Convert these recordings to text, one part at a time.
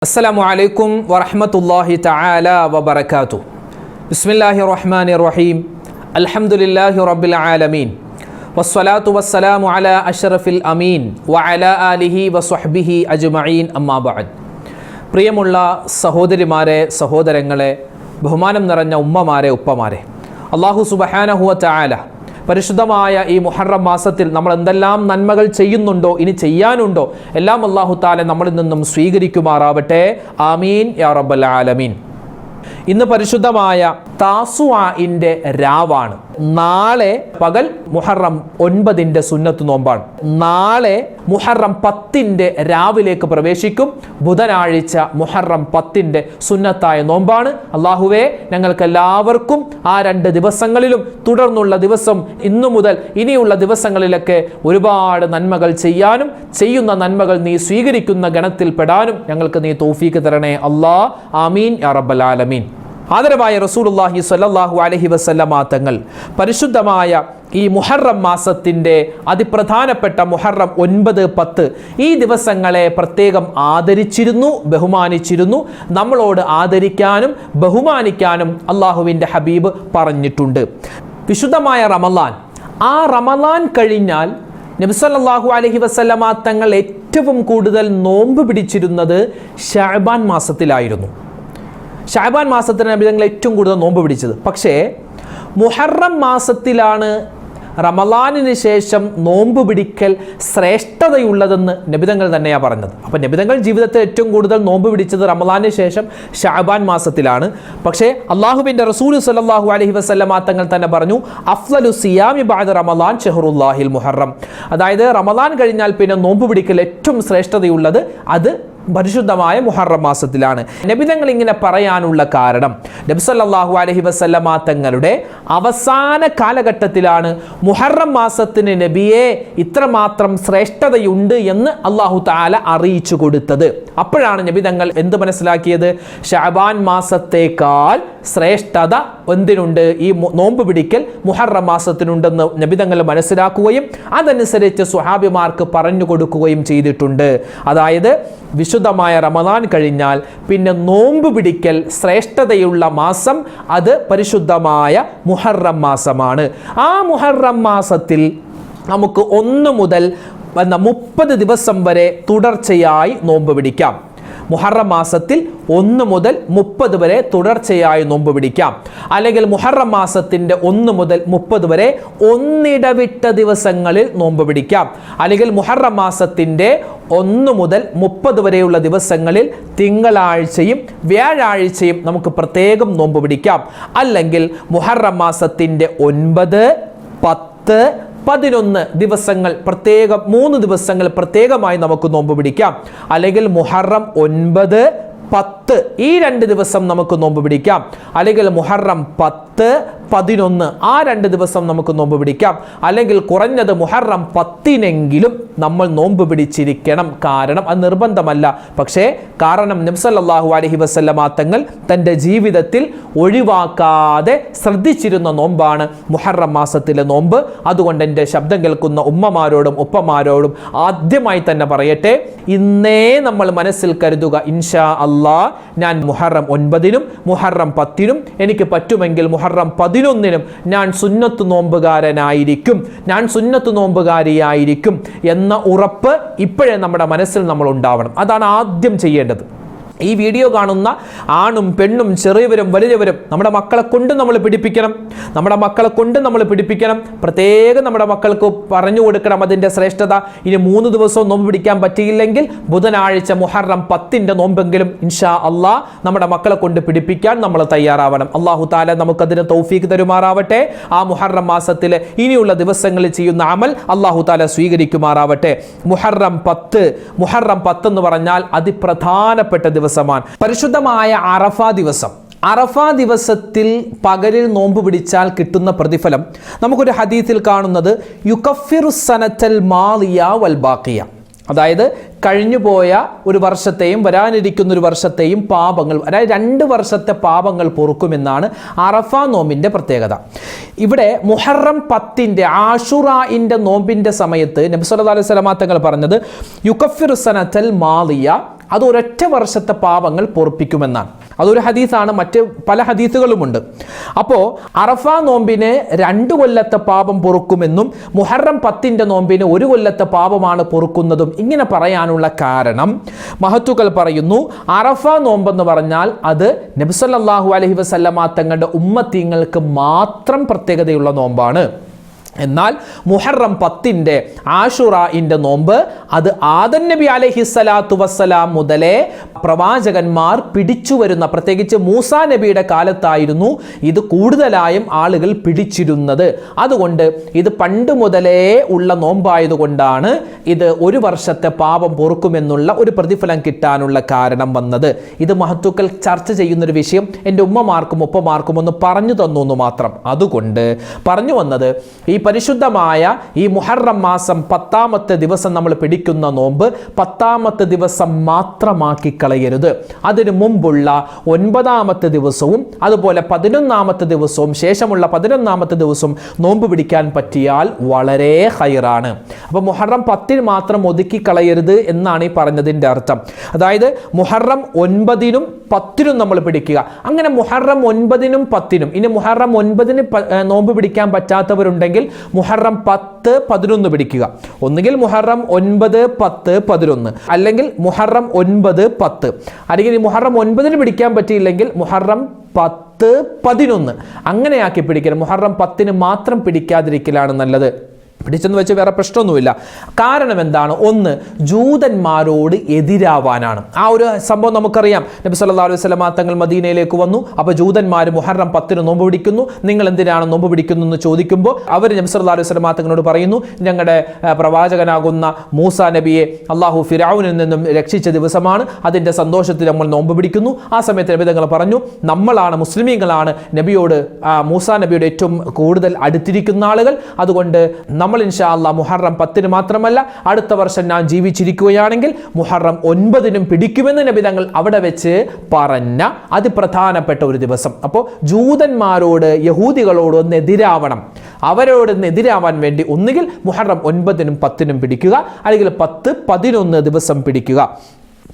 അസ്സലാമു അലൈക്കും വറഹ്മത്തുള്ളാഹി തആല വബറകാതുഹു. ബിസ്മില്ലാഹിർ റഹ്മാനിർ റഹീം. അൽഹംദുലില്ലാഹി റബ്ബിൽ ആലമീൻ. വസ്സലാത്തു വസ്സലാമു അലാ അഷ്റഫിൽ അമീൻ വഅലാ ആലിഹി വസ്വഹ്ബിഹി അജ്മഈൻ. അമ്മാ ബഅദ്. പ്രിയമുള്ള സഹോദരിമാരെ, സഹോദരങ്ങളെ, ബഹുമാനം നിറഞ്ഞ ഉമ്മമാരെ, ഉപ്പമാരെ, അല്ലാഹു സുബ്ഹാനഹു വ തആല പരിശുദ്ധമായ ഈ മുഹറം മാസത്തിൽ നമ്മൾ എന്തെല്ലാം നന്മകൾ ചെയ്യുന്നുണ്ടോ, ഇനി ചെയ്യാനുണ്ടോ, എല്ലാം അല്ലാഹു തആല നമ്മളിൽ നിന്നും സ്വീകരിക്കുമാറാവട്ടെ. ആമീൻ യാ റബ്ബൽ ആലമീൻ. ഇന്ന് പരിശുദ്ധമായ താസുആഇന്റെ രാവാണ്. നാളെ പകൽ മുഹറം 9 സുന്നത്ത് നോമ്പാണ്. നാളെ മുഹറം 10 രാവിലേക്ക് പ്രവേശിക്കും. ബുധനാഴ്ച മുഹറം 10 സുന്നത്തായ നോമ്പാണ്. അല്ലാഹുവേ, ഞങ്ങൾക്ക് എല്ലാവർക്കും ആ 2 ദിവസങ്ങളിലും തുടർന്നുള്ള ദിവസം ഇന്നു മുതൽ ഇനിയുള്ള ദിവസങ്ങളിലൊക്കെ ഒരുപാട് നന്മകൾ ചെയ്യാനും ചെയ്യുന്ന നന്മകൾ നീ സ്വീകരിക്കുന്ന ഗണത്തിൽ പെടാനും ഞങ്ങൾക്ക് നീ തൗഫീക്ക് തരണേ അല്ലാ. ആമീൻ യാ റബ്ബൽ ആലമീൻ. ആദരവായ റസൂലുള്ളാഹി സ്വല്ലല്ലാഹു അലൈഹി വസല്ലമ തങ്ങൾ പരിശുദ്ധമായ ഈ മുഹറം മാസത്തിൻ്റെ അതിപ്രധാനപ്പെട്ട മുഹറം 9, 10 ഈ ദിവസങ്ങളെ പ്രത്യേകം ആദരിച്ചിരുന്നു, ബഹുമാനിച്ചിരുന്നു. നമ്മളോട് ആദരിക്കാനും ബഹുമാനിക്കാനും അള്ളാഹുവിൻ്റെ ഹബീബ് പറഞ്ഞിട്ടുണ്ട്. വിശുദ്ധമായ റമളാൻ, ആ റമളാൻ കഴിഞ്ഞാൽ നബി സല്ലല്ലാഹു അലൈഹി വസല്ലമ തങ്ങൾ ഏറ്റവും കൂടുതൽ നോമ്പ് പിടിച്ചിരുന്നത് ശഅബാൻ മാസത്തിലായിരുന്നു. ശഅബാൻ മാസത്തിലാണ് നബി തങ്ങൾ ഏറ്റവും കൂടുതൽ നോമ്പ് പിടിച്ചത്. പക്ഷേ മുഹറം മാസത്തിലാണ് റമളാനിന് ശേഷം നോമ്പ് പിടിക്കൽ ശ്രേഷ്ഠതയുള്ളതെന്ന് നബിതങ്ങൾ തന്നെയാണ് പറഞ്ഞത്. അപ്പം നബിതങ്ങൾ ജീവിതത്തിൽ ഏറ്റവും കൂടുതൽ നോമ്പ് പിടിച്ചത് റമളാനിന് ശേഷം ശഅബാൻ മാസത്തിലാണ്. പക്ഷേ അള്ളാഹുവിൻ്റെ റസൂൽ സ്വല്ലല്ലാഹു അലൈഹി വസല്ലമ തങ്ങൾ തന്നെ പറഞ്ഞു, അഫ്ളലു സിയാമി ബഅദ റമളാൻ ഷഹ്റുല്ലാഹിൽ മുഹറം. അതായത് റമളാൻ കഴിഞ്ഞാൽ പിന്നെ നോമ്പ് പിടിക്കൽ ഏറ്റവും ശ്രേഷ്ഠതയുള്ളത് അത് പരിശുദ്ധമായ മുഹറം മാസത്തിലാണ്. നബിതങ്ങൾ ഇങ്ങനെ പറയാനുള്ള കാരണം, നബി സല്ലല്ലാഹു അലൈഹി വസല്ലമ തങ്ങളുടെ അവസാന കാലഘട്ടത്തിലാണ് മുഹറം മാസത്തിന് നബിയെ ഇത്രമാത്രം ശ്രേഷ്ഠതയുണ്ട് എന്ന് അല്ലാഹു തആല അറിയിച്ചു കൊടുത്തത്. അപ്പോഴാണ് നബിതങ്ങൾ എന്ത് മനസ്സിലാക്കിയത്? ശഅബാൻ മാസത്തേക്കാൾ ശ്രേഷ്ഠത എന്തിനുണ്ട്? ഈ നോമ്പ് പിടിക്കൽ മുഹറം മാസത്തിനുണ്ടെന്ന് നബിതങ്ങൾ മനസ്സിലാക്കുകയും അതനുസരിച്ച് സ്വഹാബിമാർക്ക് പറഞ്ഞു കൊടുക്കുകയും ചെയ്തിട്ടുണ്ട്. അതായത് വിശുദ്ധമായ റമളാൻ കഴിഞ്ഞാൽ പിന്നെ നോമ്പ് പിടിക്കൽ ശ്രേഷ്ഠതയുള്ള മാസം അത് പരിശുദ്ധമായ മുഹറം മാസമാണ്. ആ മുഹറം മാസത്തിൽ നമുക്ക് 1 മുതൽ 30 ദിവസം വരെ തുടർച്ചയായി നോമ്പ് പിടിക്കാം. മുഹറം മാസത്തിൽ 1 മുതൽ 30 വരെ തുടർച്ചയായി നോമ്പ് പിടിക്കാം. അല്ലെങ്കിൽ മുഹറം മാസത്തിൻ്റെ 1 മുതൽ 30 വരെ ഒന്നിടവിട്ട ദിവസങ്ങളിൽ നോമ്പ് പിടിക്കാം. അല്ലെങ്കിൽ മുഹറം മാസത്തിൻ്റെ 1 മുതൽ 30 വരെയുള്ള ദിവസങ്ങളിൽ തിങ്കളാഴ്ചയും വ്യാഴാഴ്ചയും നമുക്ക് പ്രത്യേകം നോമ്പ് പിടിക്കാം. അല്ലെങ്കിൽ മുഹറം മാസത്തിൻ്റെ 9, 10, 11 ദിവസങ്ങൾ പ്രത്യേകം 3 ദിവസങ്ങൾ പ്രത്യേകമായി നമുക്ക് നോമ്പ് പിടിക്കാം. അല്ലെങ്കിൽ മുഹറം 9, 10 ഈ 2 ദിവസം നമുക്ക് നോമ്പ് പിടിക്കാം. അല്ലെങ്കിൽ മുഹറം 10, 11 ആ 2 ദിവസം നമുക്ക് നോമ്പ് പിടിക്കാം. അല്ലെങ്കിൽ കുറഞ്ഞത് മുഹറം 10 നമ്മൾ നോമ്പ് പിടിച്ചിരിക്കണം. കാരണം അത് നിർബന്ധമല്ല, പക്ഷേ കാരണം നബി സല്ലല്ലാഹു അലൈഹി വസല്ലമ തങ്ങൾ തൻ്റെ ജീവിതത്തിൽ ഒഴിവാക്കാതെ ശ്രദ്ധിച്ചിരുന്ന നോമ്പാണ് മുഹറം മാസത്തിലെ നോമ്പ്. അതുകൊണ്ട് എൻ്റെ ശബ്ദം കേൾക്കുന്ന ഉമ്മമാരോടും ഉപ്പമാരോടും ആദ്യമായി തന്നെ പറയട്ടെ, ഇന്നേ നമ്മൾ മനസ്സിൽ കരുതുക, ഇൻഷാ അല്ലാഹ് ഞാൻ മുഹറം 9 മുഹറം 10 എനിക്ക് പറ്റുമെങ്കിൽ മുഹറം 11 ഞാൻ സുന്നത്ത് നോമ്പുകാരനായിരിക്കും, ഞാൻ സുന്നത്ത് നോമ്പുകാരിയായിരിക്കും എന്ന ഉറപ്പ് ഇപ്പോഴേ നമ്മുടെ മനസ്സിൽ നമ്മൾ ഉണ്ടാവണം. അതാണ് ആദ്യം ചെയ്യേണ്ടത്. ഈ വീഡിയോ കാണുന്ന ആണും പെണ്ണും ചെറിയവരും വലിയവരും നമ്മുടെ മക്കളെ കൊണ്ട് നമ്മൾ പിടിപ്പിക്കണം. നമ്മുടെ മക്കളെ കൊണ്ട് നമ്മൾ പിടിപ്പിക്കണം. പ്രത്യേകം നമ്മുടെ മക്കൾക്ക് പറഞ്ഞു കൊടുക്കണം അതിൻ്റെ ശ്രേഷ്ഠത. ഇനി 3 ദിവസവും നോമ്പ് പിടിക്കാൻ പറ്റിയില്ലെങ്കിൽ ബുധനാഴ്ച മുഹറം 10 നോമ്പെങ്കിലും ഇൻഷാ അല്ലാഹ് നമ്മുടെ മക്കളെ കൊണ്ട് പിടിപ്പിക്കാൻ നമ്മൾ തയ്യാറാവണം. അല്ലാഹു തആല നമുക്കതിന് തൗഫീക്ക് തരുമാറാവട്ടെ. ആ മുഹറം മാസത്തിലെ ഇനിയുള്ള ദിവസങ്ങളിൽ ചെയ്യുന്ന അമൽ അല്ലാഹു തആല സ്വീകരിക്കുമാറാവട്ടെ. മുഹറം 10 എന്ന് പറഞ്ഞാൽ അതിപ്രധാനപ്പെട്ട ദിവസമാണ്. പരിശുദ്ധമായ അറഫ ദിവസം. അറഫ ദിവസത്തിൽ പകലിൽ നോമ്പ് പിടിച്ചാൽ കിട്ടുന്ന പ്രതിഫലം നമുക്കൊരു ഹദീസിൽ കാണുന്നത് യുകഫിറു സനത്തൽ മാളിയ വൽ ബാഖിയ. അതായത് കഴിഞ്ഞുപോയ ഒരു വർഷത്തെയും വരാനിരിക്കുന്ന ഒരു വർഷത്തെയും പാപങ്ങൾ, അതായത് 2 വർഷത്തെ പാപങ്ങൾ പൊറുക്കുമെന്നാണ് അറഫ നോമ്പിൻ്റെ പ്രത്യേകത. ഇവിടെ മുഹറം 10 ആഷുറാഇൻ്റെ നോമ്പിൻ്റെ സമയത്ത് നബി സല്ലല്ലാഹു അലൈഹി വസല്ലം തങ്ങൾ പറഞ്ഞത് യുകഫിറു സനത്തൽ മാളിയ അത് ഒരൊറ്റ വർഷത്തെ പാപങ്ങൾ പൊറുപ്പിക്കുമെന്നാണ്. അതൊരു ഹദീസാണ്, മറ്റ് പല ഹദീസുകളുമുണ്ട്. അപ്പോൾ അറഫ നോമ്പിന് 2 കൊല്ലത്തെ പാപം പൊറുക്കുമെന്നും മുഹറം 10ന്റെ നോമ്പിന് 1 കൊല്ലത്തെ പാപമാണ് പൊറുക്കുന്നതും ഇങ്ങനെ പറയാനുള്ള കാരണം മഹത്തുക്കൾ പറയുന്നു, അറഫ നോമ്പെന്ന് പറഞ്ഞാൽ അത് നബി സല്ലല്ലാഹു അലൈഹി വസല്ലമ തങ്ങളുടെ ഉമ്മത്തീങ്ങൾക്ക് മാത്രം പ്രത്യേകതയുള്ള നോമ്പാണ്. എന്നാൽ മുഹറം 10ന്റെ ആഷുറാഇന്റെ നോമ്പ് അത് ആദം നബി അലൈഹിസ്സലാത്തു വസ്സലാം മുതലേ പ്രവാചകന്മാർ പിടിച്ചു വരുന്ന, പ്രത്യേകിച്ച് മൂസാ നബിയുടെ കാലത്തായിരുന്നു ഇത് കൂടുതലായും ആളുകൾ പിടിച്ചിരുന്നത്. അതുകൊണ്ട് ഇത് പണ്ട് മുതലേ ഉള്ള നോമ്പായതുകൊണ്ടാണ് ഇത് 1 വർഷത്തെ പാപം പൊറുക്കുമെന്നുള്ള ഒരു പ്രതിഫലം കിട്ടാനുള്ള കാരണം വന്നത്. ഇത് മഹത്തുക്കൾ ചർച്ച ചെയ്യുന്നൊരു വിഷയം എൻ്റെ ഉമ്മമാർക്കും ഉപ്പമാർക്കും ഒന്ന് പറഞ്ഞു തന്നു എന്ന് മാത്രം. അതുകൊണ്ട് പറഞ്ഞു വന്നത്, ഈ പരിശുദ്ധമായ ഈ മുഹറം മാസം 10ാമത്തെ ദിവസം നമ്മൾ പിടിക്കുന്ന നോമ്പ് 10ാമത്തെ ദിവസം മാത്രമാക്കി കളയരുത്. അതിനു മുമ്പുള്ള 9ാമത്തെ ദിവസവും അതുപോലെ 11ാമത്തെ ദിവസവും ശേഷമുള്ള 11ാമത്തെ ദിവസവും നോമ്പ് പിടിക്കാൻ പറ്റിയാൽ വളരെ ഹൈറാണ്. അപ്പോൾ മുഹറം 10ന് മാത്രം ഒതുക്കി കളയരുത് എന്നാണ് ഈ പറഞ്ഞതിൻ്റെ അർത്ഥം. അതായത് മുഹറം 9നും 10നും നമ്മൾ പിടിക്കുക. അങ്ങനെ മുഹറം 9നും 10നും, ഇനി മുഹറം 9ന് നോമ്പ് പിടിക്കാൻ പറ്റാത്തവരുണ്ടെങ്കിൽ മുഹറം 10, 11 പിടിക്കുക. ഒന്നുകിൽ മുഹറം 9, 10, 11, അല്ലെങ്കിൽ മുഹറം 9, 10, അല്ലെങ്കിൽ മുഹറം 9ന് പിടിക്കാൻ പറ്റിയില്ലെങ്കിൽ മുഹറം 10, 11 അങ്ങനെയാക്കി പിടിക്കണം. മുഹറം 10ന് മാത്രം പിടിക്കാതിരിക്കലാണ് നല്ലത്. പിടിച്ചെന്ന് വെച്ച് വേറെ പ്രശ്നമൊന്നുമില്ല. കാരണം എന്താണ്? ഒന്ന്, ജൂതന്മാരോട് എതിരാവാനാണ്. ആ ഒരു സംഭവം നമുക്കറിയാം. നബി സല്ലല്ലാഹു അലൈഹി വസല്ലം തങ്ങൾ മദീനയിലേക്ക് വന്നു. അപ്പോൾ ജൂതന്മാർ മുഹറം 10ന് നോമ്പ് പിടിക്കുന്നു, നിങ്ങൾ എന്തിനാണ് നോമ്പ് പിടിക്കുന്നു എന്ന് ചോദിക്കുമ്പോൾ അവർ നബി സല്ലല്ലാഹു അലൈഹി വസല്ലം തങ്ങളോട് പറയുന്നു, ഞങ്ങളുടെ പ്രവാചകനാകുന്ന മൂസാ നബിയെ അള്ളാഹു ഫിറഔനിൽ നിന്നും രക്ഷിച്ച ദിവസമാണ്, അതിൻ്റെ സന്തോഷത്തിൽ നമ്മൾ നോമ്പ് പിടിക്കുന്നു. ആ സമയത്ത് നബി തങ്ങൾ പറഞ്ഞു, നമ്മളാണ് മുസ്ലിമീങ്ങളാണ് നബിയോട്, മൂസാ നബിയുടെ ഏറ്റവും കൂടുതൽ അടുത്തിരിക്കുന്ന ആളുകൾ. അതുകൊണ്ട് നമ്മൾ ഇൻഷാ അല്ലാഹ് മുഹറം 10ന് മാത്രമല്ല അടുത്ത വർഷം ഞാൻ ജീവിച്ചിരിക്കുകയാണെങ്കിൽ മുഹറം 9നും പിടിക്കുമെന്ന് നബി തങ്ങൾ അവിടെ വെച്ച് പറഞ്ഞ അതിപ്രധാനപ്പെട്ട ഒരു ദിവസം. അപ്പോൾ ജൂതന്മാരോട്, യഹൂദികളോട് ഒന്ന് എതിരാവണം. അവരോട് എതിരാവാൻ വേണ്ടി ഒന്നുകിൽ മുഹറം 9നും 10നും പിടിക്കുക, അല്ലെങ്കിൽ 10, 11 ദിവസം പിടിക്കുക.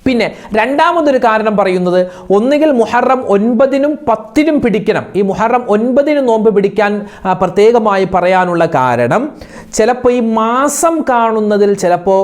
പിന്നെ രണ്ടാമതൊരു കാരണം പറയുന്നത്, ഒന്നുകിൽ മുഹറം 9നും 10നും പിടിക്കണം. ഈ മുഹറം 9ന് നോമ്പ് പിടിക്കാൻ പ്രത്യേകമായി പറയാനുള്ള കാരണം, ചിലപ്പോൾ ഈ മാസം കാണുന്നതിൽ ചിലപ്പോൾ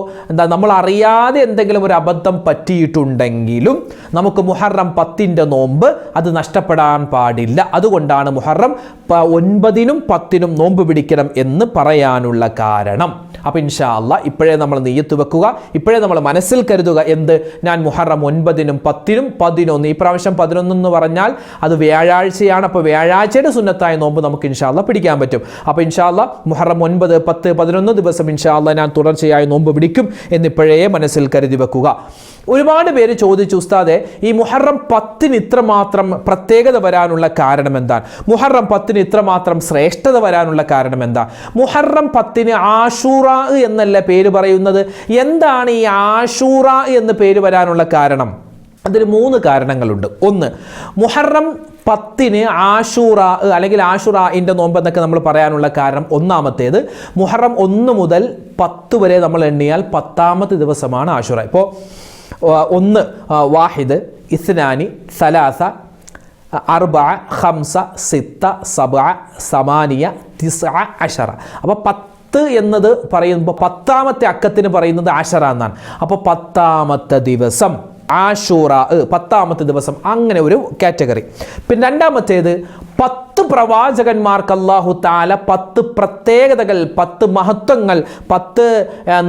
നമ്മൾ അറിയാതെ എന്തെങ്കിലും ഒരു അബദ്ധം പറ്റിയിട്ടുണ്ടെങ്കിലും നമുക്ക് മുഹറം 10ന്റെ നോമ്പ് അത് നഷ്ടപ്പെടാൻ പാടില്ല. അതുകൊണ്ടാണ് മുഹറം 9നും 10നും നോമ്പ് പിടിക്കണം എന്ന് പറയാനുള്ള കാരണം. അപ്പോൾ ഇൻഷാ അല്ലാഹ് ഇപ്പോഴേ നമ്മൾ നിയ്യത്ത് വെക്കുക, ഇപ്പോഴേ നമ്മൾ മനസ്സിൽ കരുതുക, എന്ത്, ഞാൻ മുഹറം 9നും 10നും 11, ഈ പ്രാവശ്യം 11 എന്ന് പറഞ്ഞാൽ അത് വ്യാഴാഴ്ചയാണ്. അപ്പോൾ വ്യാഴാഴ്ചയുടെ സുന്നത്തായ നോമ്പ് നമുക്ക് ഇൻഷാ അല്ലാഹ് പിടിക്കാൻ പറ്റും. അപ്പോൾ ഇൻഷാ അല്ലാഹ് മുഹറം 9, 10, 11 ദിവസം ഇൻഷാ അല്ലാഹ് ഞാൻ തുടർച്ചയായി നോമ്പ് പിടിക്കും എന്നിപ്പോഴേ മനസ്സിൽ കരുതി വെക്കുക. ഒരുപാട് പേര് ചോദിച്ചു, ഉസ്താദെ ഈ മുഹറം 10ന് ഇത്രമാത്രം പ്രത്യേകത വരാനുള്ള കാരണം എന്താണ്? മുഹറം 10ന് ഇത്രമാത്രം ശ്രേഷ്ഠത വരാനുള്ള കാരണം എന്താ? മുഹറം 10ന് ആഷൂറ എന്നല്ല പേര് പറയുന്നത്. എന്താണ് ഈ ആഷൂറ എന്ന് പേര് വരാനുള്ള കാരണം? അതിന് 3 കാരണങ്ങളുണ്ട്. ഒന്ന്, മുഹറം 10ന് ആഷൂറ അല്ലെങ്കിൽ ആഷുറാഇൻ്റെ നോമ്പ് എന്നൊക്കെ നമ്മൾ പറയാനുള്ള കാരണം, ഒന്നാമത്തേത് മുഹറം 1 മുതൽ 10 വരെ നമ്മൾ എണ്ണിയാൽ 10ാമത്തെ ദിവസമാണ് ആഷുറ. ഇപ്പോൾ 1, വാഹിദ്, ഇസ്നാനി, സലാസ, 4, 5, 6, 7, 8, 9, 10. അപ്പോൾ 10 എന്നത് പറയുമ്പോൾ 10ാമത്തെ അക്കത്തിന് പറയുന്നത് ആഷറ എന്നാണ്. അപ്പോൾ 10ാമത്തെ ദിവസം ആഷൂറ, 10ാമത്തെ ദിവസം, അങ്ങനെ ഒരു കാറ്റഗറി. പിന്നെ രണ്ടാമത്തേത് 10 പ്രവാചകന്മാർക്ക് അല്ലാഹു തആല 10 പ്രത്യേകതകൾ, 10 മഹത്വങ്ങൾ, 10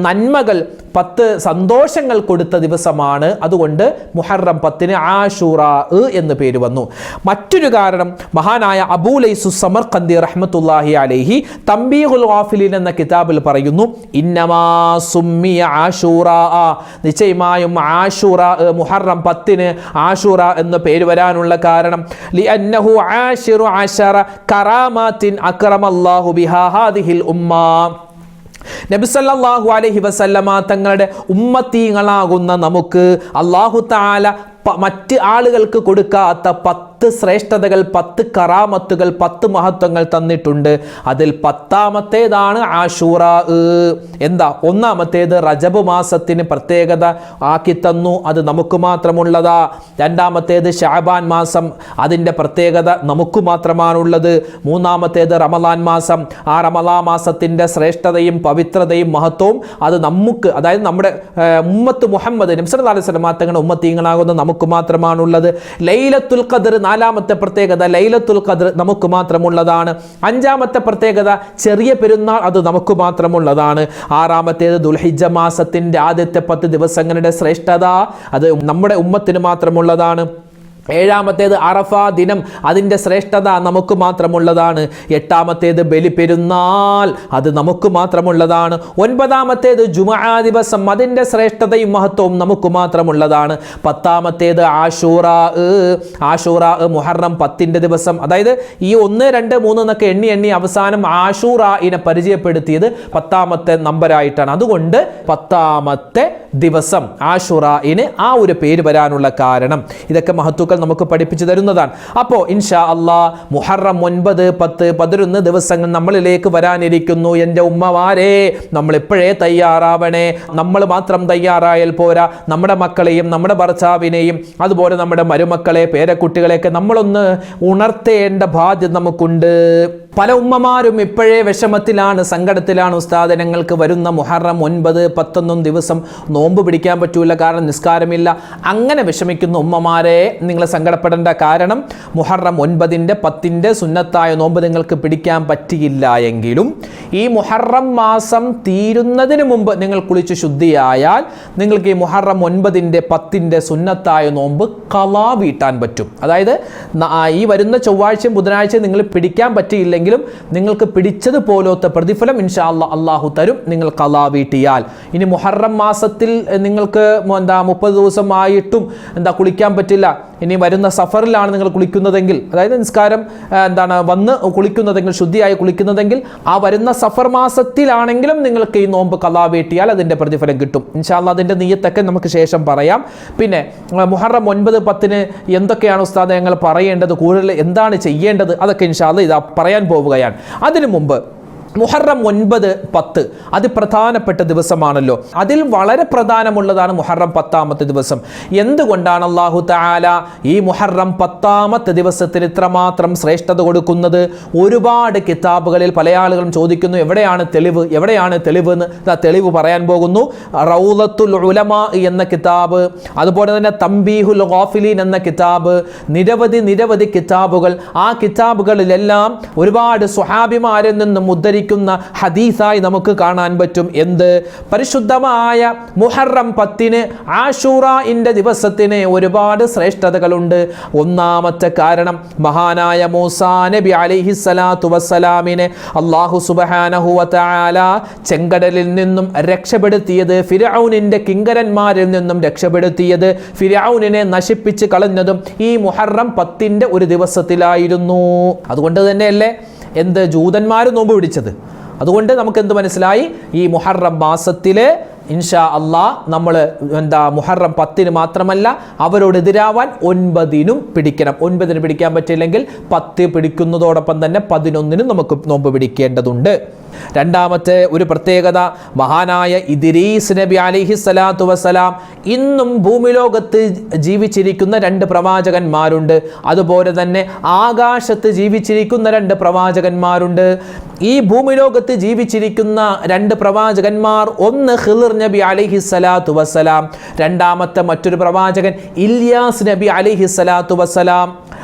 നന്മകൾ, 10 സന്തോഷങ്ങൾ കൊടുത്ത ദിവസമാണ്. അതുകൊണ്ട് മുഹറം 10ന് ആഷൂറ എന്ന് പേര് വന്നു. മറ്റൊരു കാരണം, മഹാനായ അബൂ ലൈസ് സമർഖന്ദി റഹ്മത്തുള്ളാഹി അലൈഹി തംബീഹുൽ ഗാഫിലീൻ എന്ന കിതാബിൽ പറയുന്നു, ഇന്നമാ സുമ്മിയ ആഷൂറ, നിശ്ചയമായും ആഷൂറ, മുഹറം 10ന് ആഷൂറ എന്ന് പേര് വരാനുള്ള കാരണം, ലിഅന്നഹു ആശിറു അശറ കറാമാത്തിൻ അക്രമല്ലാഹു ബിഹാ ഹാദിഹിൽ ഉമ്മ. നബി സല്ലല്ലാഹു അലൈഹി വസല്ലമ തങ്ങളുടെ ഉമ്മത്തീങ്ങളാകുന്ന നമുക്ക് അല്ലാഹു തആല മറ്റ് ആളുകൾക്ക് കൊടുക്കാത്ത 10 10 ശ്രേഷ്ഠതകൾ, 10 കറാമത്തുകൾ, 10 മഹത്വങ്ങൾ തന്നിട്ടുണ്ട്. അതിൽ 10ാമത്തേതാണ് ആശൂറാ. എന്താ? ഒന്നാമത്തേത് റജബ് മാസത്തിന് പ്രത്യേകത ആക്കി തന്നു, അത് നമുക്ക് മാത്രമുള്ളതാ. രണ്ടാമത്തേത് ശഅബാൻ മാസം, അതിൻ്റെ പ്രത്യേകത നമുക്ക് മാത്രമാണുള്ളത്. മൂന്നാമത്തേത് റമളാൻ മാസം, ആ റമളാൻ മാസത്തിൻ്റെ ശ്രേഷ്ഠതയും പവിത്രതയും മഹത്വവും അത് നമുക്ക്, അതായത് നമ്മുടെ ഉമ്മത്ത് മുഹമ്മദ് നബി സല്ലല്ലാഹു അലൈഹി വസല്ലം തങ്ങളുടെ ഉമ്മത്തീങ്ങളാകുന്ന നമുക്ക് മാത്രമാണുള്ളത്. ലൈലത്തുൽ ഖദ്ർ, നാലാമത്തെ പ്രത്യേകത ലൈലത്തുൽ ഖദ്ർ നമുക്ക് മാത്രമുള്ളതാണ്. അഞ്ചാമത്തെ പ്രത്യേകത ചെറിയ പെരുന്നാൾ, അത് നമുക്ക് മാത്രമുള്ളതാണ്. ആറാമത്തേത് ദുൽഹിജ്ജ മാസത്തിൻ്റെ ആദ്യത്തെ 10 ദിവസങ്ങളുടെ ശ്രേഷ്ഠത, അത് നമ്മുടെ ഉമ്മത്തിന് മാത്രമുള്ളതാണ്. ഏഴാമത്തേത് അറഫ ദിനം, അതിൻ്റെ ശ്രേഷ്ഠത നമുക്ക് മാത്രമുള്ളതാണ്. എട്ടാമത്തേത് ബലിപെരുന്നാൾ, അത് നമുക്ക് മാത്രമുള്ളതാണ്. ഒൻപതാമത്തേത് ജുമുഅ ദിവസം, അതിൻ്റെ ശ്രേഷ്ഠതയും മഹത്വവും നമുക്ക് മാത്രമുള്ളതാണ്. പത്താമത്തേത് ആശൂറാ. ആശൂറാ മുഹറം 10ൻ്റെ ദിവസം, അതായത് ഈ 1, 2, 3 എന്നൊക്കെ എണ്ണി അവസാനം ആശൂറായിനെ പരിചയപ്പെടുത്തിയത് 10ാമത്തെ നമ്പറായിട്ടാണ്. അതുകൊണ്ട് 10ാമത്തെ ദിവസം ആശൂറായിന് ആ ഒരു പേര് വരാനുള്ള കാരണം ഇതൊക്കെ മഹത്വ നമുക്ക് പഠിപ്പിച്ചു തരുന്നതാണ്. അപ്പോൾ ഇൻഷാ അല്ലാഹ് മുഹറം 9, 10, 11 ദിവസങ്ങൾ നമ്മളിലേക്ക് വരാനിരിക്കുന്നു. എൻ്റെ ഉമ്മമാരെ, നമ്മൾ ഇപ്പോഴേ തയ്യാറാവണേ. നമ്മൾ മാത്രം തയ്യാറായാൽ പോരാ, നമ്മുടെ മക്കളെയും നമ്മുടെ ഭർത്താവിനെയും അതുപോലെ നമ്മുടെ മരുമക്കളെ, പേരക്കുട്ടികളെയൊക്കെ നമ്മളൊന്ന് ഉണർത്തേണ്ട ബാധ്യത നമുക്കുണ്ട്. പല ഉമ്മമാരും ഇപ്പോഴേ വിഷമത്തിലാണ്, സങ്കടത്തിലാണ്. ഉസ്താദ്, ഞങ്ങൾക്ക് വരുന്ന മുഹറം 9, 10 ദിവസം നോമ്പ് പിടിക്കാൻ പറ്റൂല, കാരണം നിസ്കാരമില്ല. അങ്ങനെ വിഷമിക്കുന്ന ഉമ്മമാരെ, നിങ്ങൾ സങ്കടപ്പെടേണ്ട. കാരണം മുഹറം 9, 10 സുന്നത്തായ നോമ്പ് നിങ്ങൾക്ക് പിടിക്കാൻ പറ്റിയില്ല എങ്കിലും ഈ മുഹറം മാസം തീരുന്നതിന് മുമ്പ് നിങ്ങൾ കുളിച്ച് ശുദ്ധിയായാൽ നിങ്ങൾക്ക് ഈ മുഹറം 9, 10 സുന്നത്തായ നോമ്പ് ഖളാ വീട്ടാൻ പറ്റും. അതായത് ഈ വരുന്ന ചൊവ്വാഴ്ചയും ബുധനാഴ്ചയും നിങ്ങൾ പിടിക്കാൻ പറ്റിയില്ലെങ്കിൽ നിങ്ങൾക്ക് പിടിച്ചതുപോലത്തെ പ്രതിഫലം ഇൻഷാ അല്ലാഹ് അല്ലാഹു തരും, നിങ്ങൾ ഖളാ വീട്ടിയാൽ. ഇനി മുഹറം മാസത്തിൽ നിങ്ങൾക്ക് 30 ദിവസമായിട്ടും കുളിക്കാൻ പറ്റില്ല, ഇനി വരുന്ന സഫറിലാണ് നിങ്ങൾ കുളിക്കുന്നതെങ്കിൽ, അതായത് നിസ്കാരം വന്ന് കുളിക്കുന്നതെങ്കിൽ, ശുദ്ധിയായി കുളിക്കുന്നതെങ്കിൽ, ആ വരുന്ന സഫർ മാസത്തിലാണെങ്കിലും നിങ്ങൾക്ക് ഈ നോമ്പ് ഖളാ വീട്ടിയാൽ അതിൻ്റെ പ്രതിഫലം കിട്ടും ഇൻഷാ അല്ലാഹ്. അതിൻ്റെ നിയ്യത്തൊക്കെ നമുക്ക് ശേഷം പറയാം. പിന്നെ മുഹറം 9, 10 എന്തൊക്കെയാണ് ഉസ്താദ് ഞങ്ങൾ പറയേണ്ടത്, കൂടുതൽ എന്താണ് ചെയ്യേണ്ടത്, അതൊക്കെ ഇൻഷാ അല്ലാഹ് ഇതാ പറയാൻ പോവുകയാണ്. അതിനു മുമ്പ് മുഹറം 9, 10 അത് പ്രധാനപ്പെട്ട ദിവസമാണല്ലോ. അതിൽ വളരെ പ്രധാനമുള്ളതാണ് മുഹറം 10ാമത്തെ ദിവസം. എന്തുകൊണ്ടാണ് അല്ലാഹു തആല ഈ മുഹറം 10ാമത്തെ ദിവസത്തിന് ഇത്രമാത്രം ശ്രേഷ്ഠത കൊടുക്കുന്നത്? ഒരുപാട് കിതാബുകളിൽ പല ആളുകളും ചോദിക്കുന്നു, എവിടെയാണ് തെളിവ്, എവിടെയാണ് തെളിവ് എന്ന്. തെളിവ് പറയാൻ പോകുന്നു. റൗളത്തുൽ ഉലമാ എന്ന കിതാബ്, അതുപോലെ തന്നെ തംബീഹുൽ ഗാഫിലീൻ എന്ന കിതാബ്, നിരവധി കിതാബുകൾ. ആ കിതാബുകളിലെല്ലാം ഒരുപാട് സ്വഹാബിമാരിൽ നിന്നും ഉദ്ധരിക്കുന്ന ഹദീസായി നമുക്ക് കാണാൻ പറ്റും. എന്ത്? പരിശുദ്ധമായ മുഹറം 10 ആശൂറാഇന്റെ ദിവസത്തിന് ഒരുപാട് ശ്രേഷ്ഠതകളുണ്ട്. ഒന്നാമത്തെ കാരണം, മഹാനായ മൂസാ നബി അലൈഹിസ്സലാത്തു വസ്സലാമിനെ അല്ലാഹു സുബ്ഹാനഹു വ തആല ചെങ്കടലിൽ നിന്നും രക്ഷപ്പെടുത്തിയത്, ഫിർഔനിന്റെ കിങ്കരന്മാരിൽ നിന്നും രക്ഷപ്പെടുത്തിയത്, ഫിർഔനിനെ നശിപ്പിച്ച് കളഞ്ഞതും ഈ മുഹറം 10ന്റെ ഒരു ദിവസത്തിലായിരുന്നു. അതുകൊണ്ട് തന്നെയല്ലേ ജൂതന്മാർ നോമ്പ് പിടിച്ചത്. അതുകൊണ്ട് നമുക്ക് എന്ത് മനസ്സിലായി? ഈ മുഹറം മാസത്തില് ഇൻഷാ അല്ലാഹ് നമ്മൾ മുഹറം 10 മാത്രമല്ല, അവരോടെതിരാവാൻ 9നും പിടിക്കണം. 9ന് പിടിക്കാൻ പറ്റില്ലെങ്കിൽ 10 പിടിക്കുന്നതോടൊപ്പം തന്നെ 11നും നമുക്ക് നോമ്പ് പിടിക്കേണ്ടതുണ്ട്. രണ്ടാമത്തെ ഒരു പ്രത്യേകത, മഹാനായ ഇദ്രീസ് നബി അലൈഹിസ്സലാത്തു വസ്സലാം, ഇന്നും ഭൂമിലോകത്ത് ജീവിച്ചിരിക്കുന്ന 2 പ്രവാചകന്മാരുണ്ട്. അതുപോലെ തന്നെ ആകാശത്ത് ജീവിച്ചിരിക്കുന്ന 2 പ്രവാചകന്മാരുണ്ട്. ഈ ഭൂമിലോകത്ത് ജീവിച്ചിരിക്കുന്ന 2 പ്രവാചകന്മാർ, ഒന്ന് ഖിളിർ നബി അലൈഹിസ്സലാത്തു വസ്സലാം, രണ്ടാമത്തെ മറ്റൊരു പ്രവാചകൻ ഇല്യാസ് നബി അലൈഹിസ്സലാത്തു വസ്സലാം.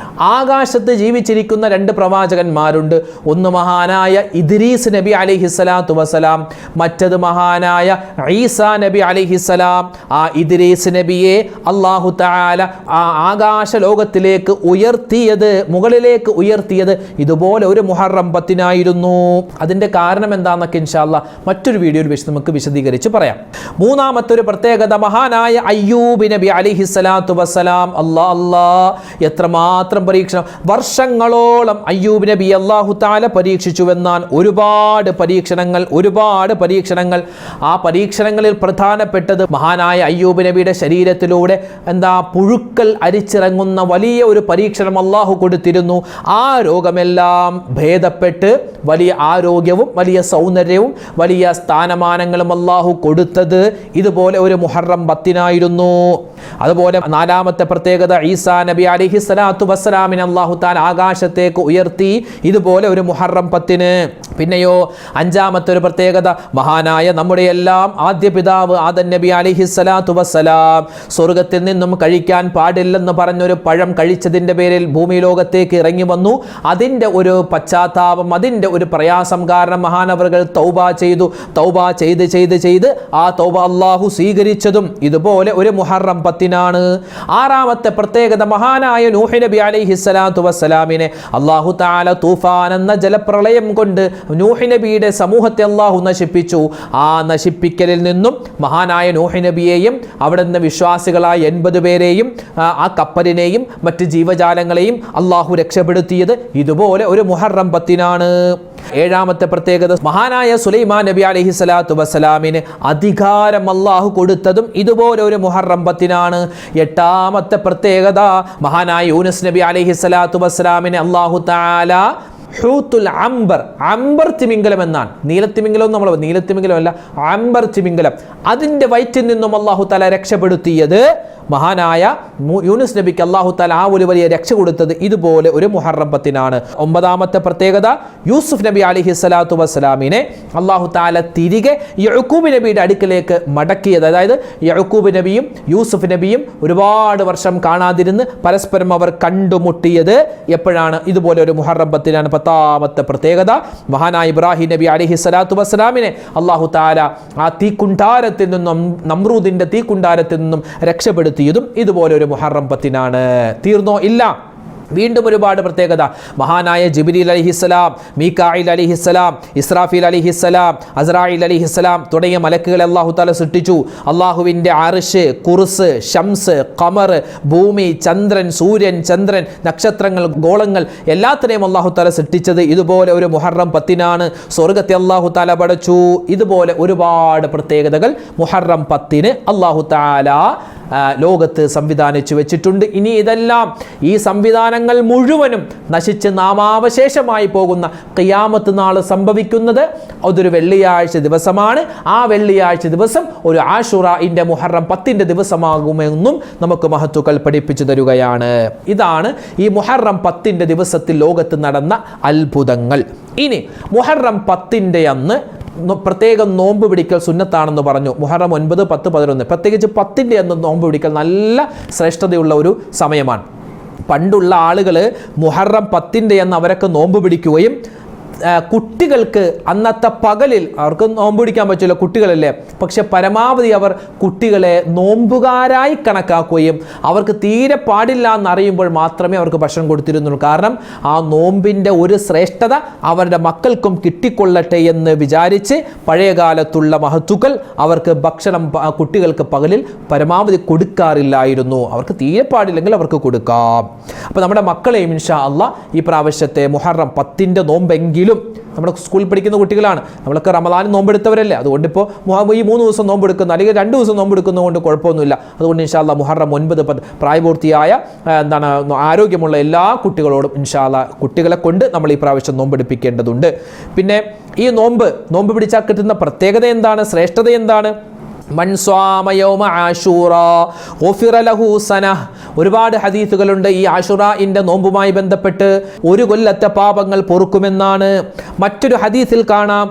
ആകാശത്ത് ജീവിച്ചിരിക്കുന്ന 2 പ്രവാചകന്മാരുണ്ട്. ഒന്ന് മഹാനായ ഇദ്രീസ് നബി അലൈഹിസ്സലാത്തു വസ്സലാം, മറ്റത് മഹാനായ ഈസാ നബി അലൈഹിസ്സലാം. ആ ഇദ്രീസ് നബിയെ അല്ലാഹു തആല ആ ആകാശ ലോകത്തിലേക്ക് ഉയർത്തിയത്, മുകളിലേക്ക് ഉയർത്തിയത് ഇതുപോലെ ഒരു മുഹറം 10നായിരുന്നു. അതിൻ്റെ കാരണം എന്താണെന്നൊക്കെ ഇൻഷാ അല്ലാഹ് മറ്റൊരു വീഡിയോയിൽ വെച്ച് നമുക്ക് വിശദീകരിച്ച് പറയാം. മൂന്നാമത്തെ ഒരു പ്രത്യേകത, മഹാനായ അയ്യൂബ് നബി അലൈഹിസ്സലാത്തു വസ്സലാം. എത്രമാത്രം പരീക്ഷണം. വർഷങ്ങളോളം അയ്യൂബ് നബി അല്ലാഹു തആല പരീക്ഷിച്ചുവെന്നാൽ ഒരുപാട് പരീക്ഷണങ്ങൾ. ആ പരീക്ഷണങ്ങളിൽ പ്രധാനപ്പെട്ടത് മഹാനായ അയ്യൂബ് നബിയുടെ ശരീരത്തിലൂടെ പുഴുക്കൾ അരിച്ചിറങ്ങുന്ന വലിയ ഒരു പരീക്ഷണം അല്ലാഹു കൊടുത്തിരുന്നു. ആ രോഗമെല്ലാം ഭേദപ്പെട്ട് വലിയ ആരോഗ്യവും വലിയ സൗന്ദര്യവും വലിയ സ്ഥാനമാനങ്ങളും അല്ലാഹു കൊടുത്തത് ഇതുപോലെ ഒരു മുഹറം 10-നായിരുന്നു. അതുപോലെ 4-ാമത്തെ പ്രത്യേകത, ഈസാ നബി അലൈഹിസ്സലാത്തു വസ്സലാമിനെ അല്ലാഹു തആല ആകാശത്തേക്ക് ഉയർത്തി ഇതുപോലെ ഒരു മുഹറം 10-ന്. പിന്നെയോ 5-ാമത്തെ ഒരു പ്രത്യേകത, മഹാനായ നമ്മുടെ എല്ലാം ആദ്യ പിതാവ് ആദം നബി അലൈഹിസ്സലാത്തു വസ്സലാം സ്വർഗത്തിൽ നിന്നും കഴിക്കാൻ പാടില്ലെന്ന് പറഞ്ഞൊരു പഴം കഴിച്ചതിൻ്റെ പേരിൽ ഭൂമി ലോകത്തേക്ക് ഇറങ്ങി വന്നു. അതിൻ്റെ ഒരു പശ്ചാത്താപം, അതിൻ്റെ ഒരു പ്രയാസം കാരണം മഹാനവറുകൾ തൗബ ചെയ്ത് ആ തൗബ അല്ലാഹു സ്വീകരിച്ചതും ഇതുപോലെ ഒരു മുഹറം 10-നാണ്. 6-ാമത്തെ പ്രത്യേകത, മഹാനായ നൂഹ് നബി അലൈഹിസ്സലാത്തു വസ്സലാമിനെ അല്ലാഹു തആല തൂഫാൻ എന്ന ജലപ്രളയം കൊണ്ട് നൂഹ് നബിയുടെ സമൂഹത്തെ അല്ലാഹു നശിപ്പിച്ചു. ആ നശിപ്പിക്കലിൽ നിന്നും മഹാനായ നൂഹ് നബിയെയും അവിടുന്ന് വിശ്വാസികളായ 80 പേരെയും ആ കപ്പലിനെയും മറ്റ് ജീവജാലങ്ങളെയും അല്ലാഹു രക്ഷപ്പെടുത്തിയത് ഇതുപോലെ ഒരു മുഹറം 10-നാണ്. 7-ാമത്തെ പ്രത്യേകത, മഹാനായ സുലൈമാൻ നബി അലൈഹിസ്സലാത്തു വസ്സലാമിന് അധികാരം അല്ലാഹു കൊടുത്തതും ഇതുപോലെ ഒരു മുഹറം 10-നാണ്. 8-ാമത്തെ പ്രത്യേകത, മഹാനായ യൂനുസ് നബി അലൈഹിസ്സലാത്തു വസ്സലാമിനെ അല്ലാഹു തആല ഹൂത്തുൽ അംബർ തിമിംഗലം എന്നാണ്. നീലത്തിമിംഗലം നമ്മൾ നീലത്തിമിംഗലമല്ല, അംബർ തിമിംഗലം, അതിൻ്റെ വയറ്റിൽ നിന്നും അല്ലാഹു തആല രക്ഷപ്പെടുത്തിയത് മഹാനായ യൂനുസ് നബിക്ക് അല്ലാഹു തആല ആ ഒരു വലിയ രക്ഷ കൊടുത്തത് ഇതുപോലെ ഒരു മുഹറം 10-നാണ്. 9-ാമത്തെ പ്രത്യേകത, യൂസുഫ് നബി അലൈഹിസ്സലാത്തു വസ്സലാമിനെ അല്ലാഹു തആല തിരികെ യഅ്കൂബ് നബിയുടെ അടുക്കലേക്ക് മടക്കിയത്. അതായത് യഅ്കൂബ് നബിയും യൂസുഫ് നബിയും ഒരുപാട് വർഷം കാണാതിരുന്ന് പരസ്പരം അവർ കണ്ടുമുട്ടിയത് എപ്പോഴാണ്? ഇതുപോലെ ഒരു മുഹറം 10-നാണ്. 10-ാമത്തെ പ്രത്യേകത, മഹാനായ ഇബ്രാഹിം നബി അലൈഹിസ്സലാത്തു വസ്സലാമിനെ അല്ലാഹു തആല ആ തീക്കുണ്ടാരത്തിൽ നിന്നും, നമ്രൂദിന്റെ തീക്കുണ്ടാരത്തിൽ നിന്നും രക്ഷപ്പെടുത്തി ഇതുപോലെ ഒരു മുഹറം 10-നാണ്. തീർന്നോ? ഇല്ല. വീണ്ടും ഒരുപാട് പ്രത്യേകത, മഹാനായ ജിബ്രീൽ അലൈഹിസ്സലാം, മീകായിൽ അലൈഹിസ്സലാം, ഇസ്രാഫീൽ അലൈഹിസ്സലാം, അസ്രായിൽ അലൈഹിസ്സലാം തുടങ്ങിയ മലക്കുകളെ അല്ലാഹു തആല സൃഷ്ടിച്ചു. അല്ലാഹുവിൻ്റെ അർശ്, കുർസ്, ശംസ്, ഖമർ, ഭൂമി, ചന്ദ്രൻ, സൂര്യൻ, ചന്ദ്രൻ, നക്ഷത്രങ്ങൾ, ഗോളങ്ങൾ എല്ലാത്തിനെയും അല്ലാഹു തആല സൃഷ്ടിച്ചത് ഇതുപോലെ ഒരു മുഹറം 10-നാണ്. സ്വർഗ്ഗത്തെ അല്ലാഹു തആല പടച്ചു. ഇതുപോലെ ഒരുപാട് പ്രത്യേകതകൾ മുഹറം 10-ന് അല്ലാഹു തആല ലോകത്ത് സംവിധാനിച്ചു വെച്ചിട്ടുണ്ട്. ഇനി ഇതെല്ലാം, ഈ സംവിധാനങ്ങൾ മുഴുവനും നശിച്ച് നാമാവശേഷമായി പോകുന്ന ഖിയാമത്ത് നാൾ സംഭവിക്കുന്നത് അതൊരു വെള്ളിയാഴ്ച ദിവസമാണ്. ആ വെള്ളിയാഴ്ച ദിവസം ഒരു ആശുറയുടെ മുഹറം 10-ന്റെ ദിവസമാകുമെന്നും നമുക്ക് മഹത്തുക്കൾ പഠിപ്പിച്ചു തരുകയാണ്. ഇതാണ് ഈ മുഹറം 10-ന്റെ ദിവസത്തിൽ ലോകത്ത് നടന്ന അത്ഭുതങ്ങൾ. ഇനി മുഹറം 10-ന്റെ അന്ന് പ്രത്യേകം നോമ്പ് പിടിക്കൽ സുന്നത്താണെന്ന് പറഞ്ഞു. മുഹറം 9, 10, 11 പ്രത്യേകിച്ച് 10-ന്റെ അന്ന് നോമ്പ് പിടിക്കൽ നല്ല ശ്രേഷ്ഠതയുള്ള ഒരു സമയമാണ്. പണ്ടുള്ള ആളുകൾ മുഹറം 10-ന്റെ അന്ന് അവരൊക്കെ നോമ്പ് പിടിക്കുകയും കുട്ടികൾക്ക് അന്നത്തെ പകലിൽ അവർക്ക് നോമ്പ് പിടിക്കാൻ പറ്റില്ല, കുട്ടികളല്ലേ, പക്ഷെ പരമാവധി അവർ കുട്ടികളെ നോമ്പുകാരായി കണക്കാക്കുകയും അവർക്ക് തീരെ പാടില്ല എന്നറിയുമ്പോൾ മാത്രമേ അവർക്ക് ഭക്ഷണം കൊടുത്തിരുന്നുള്ളൂ. കാരണം ആ നോമ്പിൻ്റെ ഒരു ശ്രേഷ്ഠത അവരുടെ മക്കൾക്കും കിട്ടിക്കൊള്ളട്ടെ എന്ന് വിചാരിച്ച് പഴയകാലത്തുള്ള മഹത്തുക്കൾ അവർക്ക് ഭക്ഷണം കുട്ടികൾക്ക് പകലിൽ പരമാവധി കൊടുക്കാറില്ലായിരുന്നു. അവർക്ക് തീരെ പാടില്ലെങ്കിൽ അവർക്ക് കൊടുക്കാം. അപ്പോൾ നമ്മുടെ മക്കളെയും ഇൻഷാ അല്ലാഹ് ഈ പ്രാവശ്യത്തെ മുഹറം 10-ന്റെ നോമ്പെങ്കിലും, നമ്മുടെ സ്കൂളിൽ പഠിക്കുന്ന കുട്ടികളാണ്, നമ്മളൊക്കെ റമദാൻ നോമ്പെടുത്തവരല്ലേ, അതുകൊണ്ട് ഇപ്പോൾ ഈ 3 ദിവസം നോമ്പെടുക്കുന്നു അല്ലെങ്കിൽ 2 ദിവസം നോമ്പെടുക്കുന്നതുകൊണ്ട് കുഴപ്പമൊന്നുമില്ല. അതുകൊണ്ട് ഇൻഷാ അല്ലാഹ് മുഹറം 9, 10 പ്രായപൂർത്തിയായ ആരോഗ്യമുള്ള എല്ലാ കുട്ടികളോടും ഇൻഷാ അല്ലാഹ് കുട്ടികളെ കൊണ്ട് നമ്മൾ ഈ പ്രാവശ്യം നോമ്പെടുപ്പിക്കേണ്ടതുണ്ട്. പിന്നെ ഈ നോമ്പ് പിടിച്ചാൽ കിട്ടുന്ന പ്രത്യേകത എന്താണ്? ശ്രേഷ്ഠത എന്താണ്? മൻ സ്വാമ യൗമ ആശൂറ ഗുഫിറ ലഹു സനഹ്. ഒരുപാട് ഹദീസുകളുണ്ട് ഈ ആശുറയുടെ നോമ്പുമായി ബന്ധപ്പെട്ട്. ഒരു കൊല്ലത്തെ പാപങ്ങൾ പൊറുക്കുമെന്നാണ്. മറ്റൊരു ഹദീസിൽ കാണാം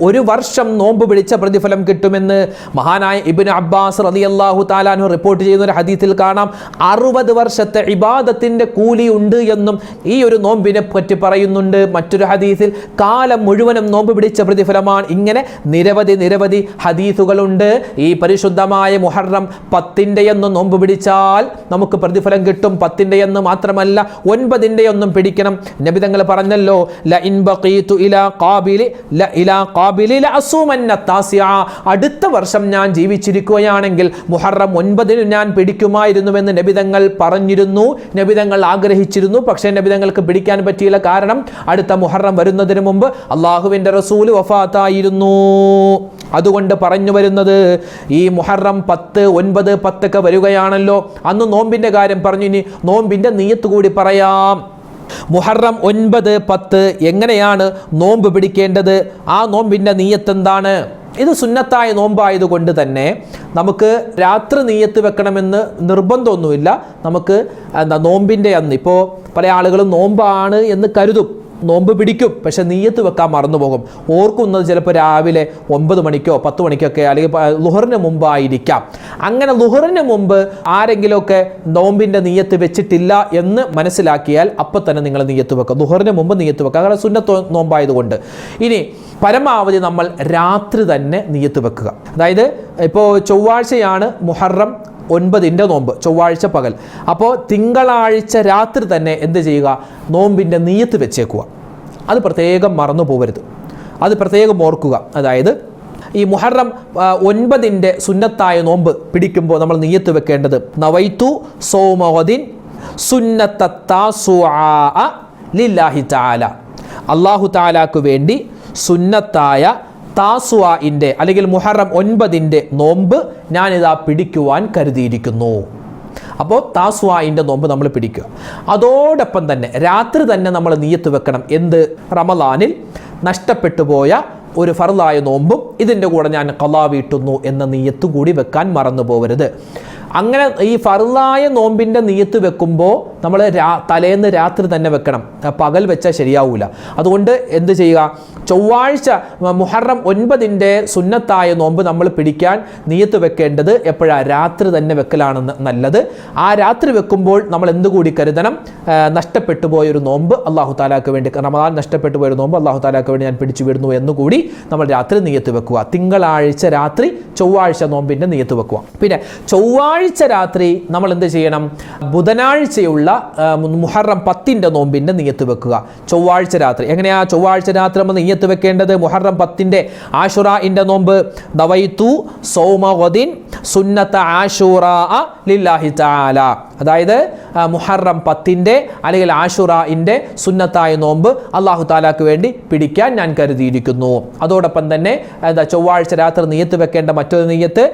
ഒരു വർഷം നോമ്പ് പിടിച്ച പ്രതിഫലം കിട്ടുമെന്ന്. മഹാനായ ഇബ്നു അബ്ബാസ് റളിയല്ലാഹു തആല അൻഹു റിപ്പോർട്ട് ചെയ്യുന്ന ഒരു ഹദീസിൽ കാണാം 60 വർഷത്തെ ഇബാദത്തിന്റെ കൂലി ഉണ്ട് എന്നും ഈ ഒരു നോമ്പിനെ പറ്റി പറയുന്നുണ്ട്. മറ്റൊരു ഹദീസിൽ കാലം മുഴുവനും നോമ്പ് പിടിച്ച പ്രതിഫലമാണ്. ഇങ്ങനെ നിരവധി ഹദീസുകളുണ്ട്. ഈ പരിശുദ്ധമായ മുഹറം 10ന്റെ എന്ന് നോമ്പ് പിടിച്ചാൽ നമുക്ക് പ്രതിഫലം കിട്ടും. 10ന്റെ എന്ന് മാത്രമല്ല 9ന്റെ ഒന്നും പിടിക്കണം. നബി തങ്ങൾ പറഞ്ഞല്ലോ, ല ഇൻ ബഖീതു ഇലാ ഖാബിലി ലഅസൂമന്ന താസിഅ, അടുത്ത വർഷം ഞാൻ ജീവിച്ചിരിക്കുകയാണെങ്കിൽ മുഹറം 9ന് ഞാൻ പിടിക്കുമായിരുന്നുവെന്ന് നബി തങ്ങൾ പറഞ്ഞിരുന്നു, നബി തങ്ങൾ ആഗ്രഹിച്ചിരുന്നു. പക്ഷേ നബി തങ്ങൾക്ക് പിടിക്കാൻ പറ്റിയില്ല. കാരണം അടുത്ത മുഹറം വരുന്നതിന് മുമ്പ് അള്ളാഹുവിൻ്റെ റസൂൽ വഫാത്തായിരുന്നു. അതുകൊണ്ട് പറഞ്ഞു വരുന്നത്, ഈ മുഹറം 10, 9, 10 ഒക്കെ വരികയാണല്ലോ, അന്ന് നോമ്പിൻ്റെ കാര്യം പറഞ്ഞു. ഇനി നോമ്പിൻ്റെ നിയ്യത്ത് കൂടി പറയാം. മുഹറം 9, 10 എങ്ങനെയാണ് നോമ്പ് പിടിക്കേണ്ടത്? ആ നോമ്പിൻ്റെ നിയ്യത്ത് എന്താണ്? ഇത് സുന്നത്തായ നോമ്പായതുകൊണ്ട് തന്നെ നമുക്ക് രാത്രി നിയ്യത്ത് വെക്കണമെന്ന് നിർബന്ധമൊന്നുമില്ല. നമുക്ക് നോമ്പിൻ്റെ അന്ന്, ഇപ്പോൾ പല ആളുകളും നോമ്പാണ് എന്ന് കരുതും, നോമ്പ് പിടിക്കും, പക്ഷെ നിയ്യത്ത് വെക്കാൻ മറന്നുപോകും. ഓർക്കുന്നത് ചിലപ്പോൾ രാവിലെ 9 മണിക്കോ 10 മണിക്കൊക്കെ, അല്ലെങ്കിൽ ളുഹറിന് മുമ്പായിരിക്കാം. അങ്ങനെ ളുഹറിന് മുമ്പ് ആരെങ്കിലുമൊക്കെ നോമ്പിൻ്റെ നിയ്യത്ത് വെച്ചിട്ടില്ല എന്ന് മനസ്സിലാക്കിയാൽ അപ്പം തന്നെ നിങ്ങൾ നിയ്യത്ത് വെക്കുക. ളുഹറിന് മുമ്പ് നിയ്യത്ത് വെക്കുക, കാരണം സുന്നത്ത് നോമ്പായതുകൊണ്ട്. ഇനി പരമാവധി നമ്മൾ രാത്രി തന്നെ നിയ്യത്ത് വെക്കുക. അതായത് ഇപ്പോൾ ചൊവ്വാഴ്ചയാണ് മുഹറം 9ന്റെ നോമ്പ്, ചൊവ്വാഴ്ച പകൽ. അപ്പോൾ തിങ്കളാഴ്ച രാത്രി തന്നെ എന്ത് ചെയ്യുക? നോമ്പിൻ്റെ നിയ്യത്ത് വെച്ചേക്കുക. അത് പ്രത്യേകം മറന്നു പോകരുത്, അത് പ്രത്യേകം ഓർക്കുക. അതായത് ഈ മുഹറം 9ന്റെ സുന്നത്തായ നോമ്പ് പിടിക്കുമ്പോൾ നമ്മൾ നിയ്യത്ത് വെക്കേണ്ടത്, നവൈതു സൗമഗദിൻ സുന്നത്ത താസുആ ലില്ലാഹി തആല, അല്ലാഹു തആലാക്ക് വേണ്ടി സുന്നത്തായ താസുആഇൻ്റെ അല്ലെങ്കിൽ മുഹറം 9ന്റെ നോമ്പ് ഞാനിതാ പിടിക്കുവാൻ കരുതിയിരിക്കുന്നു. അപ്പോൾ താസുആഇൻ്റെ നോമ്പ് നമ്മൾ പിടിക്കുക. അതോടൊപ്പം തന്നെ രാത്രി തന്നെ നമ്മൾ നിയ്യത്ത് വെക്കണം. എന്ത്? റമളാനിൽ നഷ്ടപ്പെട്ടു പോയ ഒരു ഫർളായ നോമ്പും ഇതിൻ്റെ കൂടെ ഞാൻ ഖളാ വീട്ടുന്നു എന്ന നിയ്യത്ത് കൂടി വെക്കാൻ മറന്നു പോകരുത്. അങ്ങനെ ഈ ഫർളായ നോമ്പിൻ്റെ നിയ്യത്ത് വെക്കുമ്പോൾ നമ്മൾ തലേന്ന് രാത്രി തന്നെ വെക്കണം, പകൽ വെച്ചാൽ ശരിയാവില്ല. അതുകൊണ്ട് എന്ത് ചെയ്യുക? ചൊവ്വാഴ്ച മുഹറം 9ന്റെ സുന്നത്തായ നോമ്പ് നമ്മൾ പിടിക്കാൻ നിയ്യത്ത് വെക്കേണ്ടത് എപ്പോഴാണ്? രാത്രി തന്നെ വെക്കലാണ് നല്ലത്. ആ രാത്രി വെക്കുമ്പോൾ നമ്മൾ എന്തുകൂടി കരുതണം? നഷ്ടപ്പെട്ടു പോയൊരു നോമ്പ് അല്ലാഹു തആലാക്ക് വേണ്ടി, റമളാൻ നഷ്ടപ്പെട്ടു പോയൊരു നോമ്പ് അല്ലാഹു തആലാക്ക് വേണ്ടി ഞാൻ പിടിച്ചു വിടുന്നു എന്നുകൂടി നമ്മൾ രാത്രി നിയ്യത്ത് വെക്കുക. തിങ്കളാഴ്ച രാത്രി ചൊവ്വാഴ്ച നോമ്പിൻ്റെ നിയ്യത്ത് വെക്കുക. പിന്നെ ചൊവ്വാഴ്ച രാത്രി നമ്മൾ എന്ത് ചെയ്യണം? ബുധനാഴ്ചയുള്ള മുഹറം 10ന്റെ നോമ്പിൻ്റെ നിയ്യത്ത് വെക്കുക. ചൊവ്വാഴ്ച രാത്രി എങ്ങനെയാ ചൊവ്വാഴ്ച രാത്രി നമ്മൾ നിയ്യത്ത് വെക്കേണ്ടത്? മുഹറം 10ന്റെ ആശുറാഇൻ്റെ നോമ്പ്, നവൈതു സൗമഗദിൻ സുന്നത്ത ആശുറാ ലില്ലാഹി തആല, അതായത് മുഹറം 10ന്റെ അല്ലെങ്കിൽ ആശുറാഇൻ്റെ സുന്നത്തായ നോമ്പ് അല്ലാഹു തആലാക്ക് വേണ്ടി പിടിക്കാൻ ഞാൻ കരുതിയിരിക്കുന്നു. അതോടൊപ്പം തന്നെ ചൊവ്വാഴ്ച രാത്രി നിയ്യത്ത് വെക്കേണ്ട മറ്റൊരു നിയ്യത്ത്,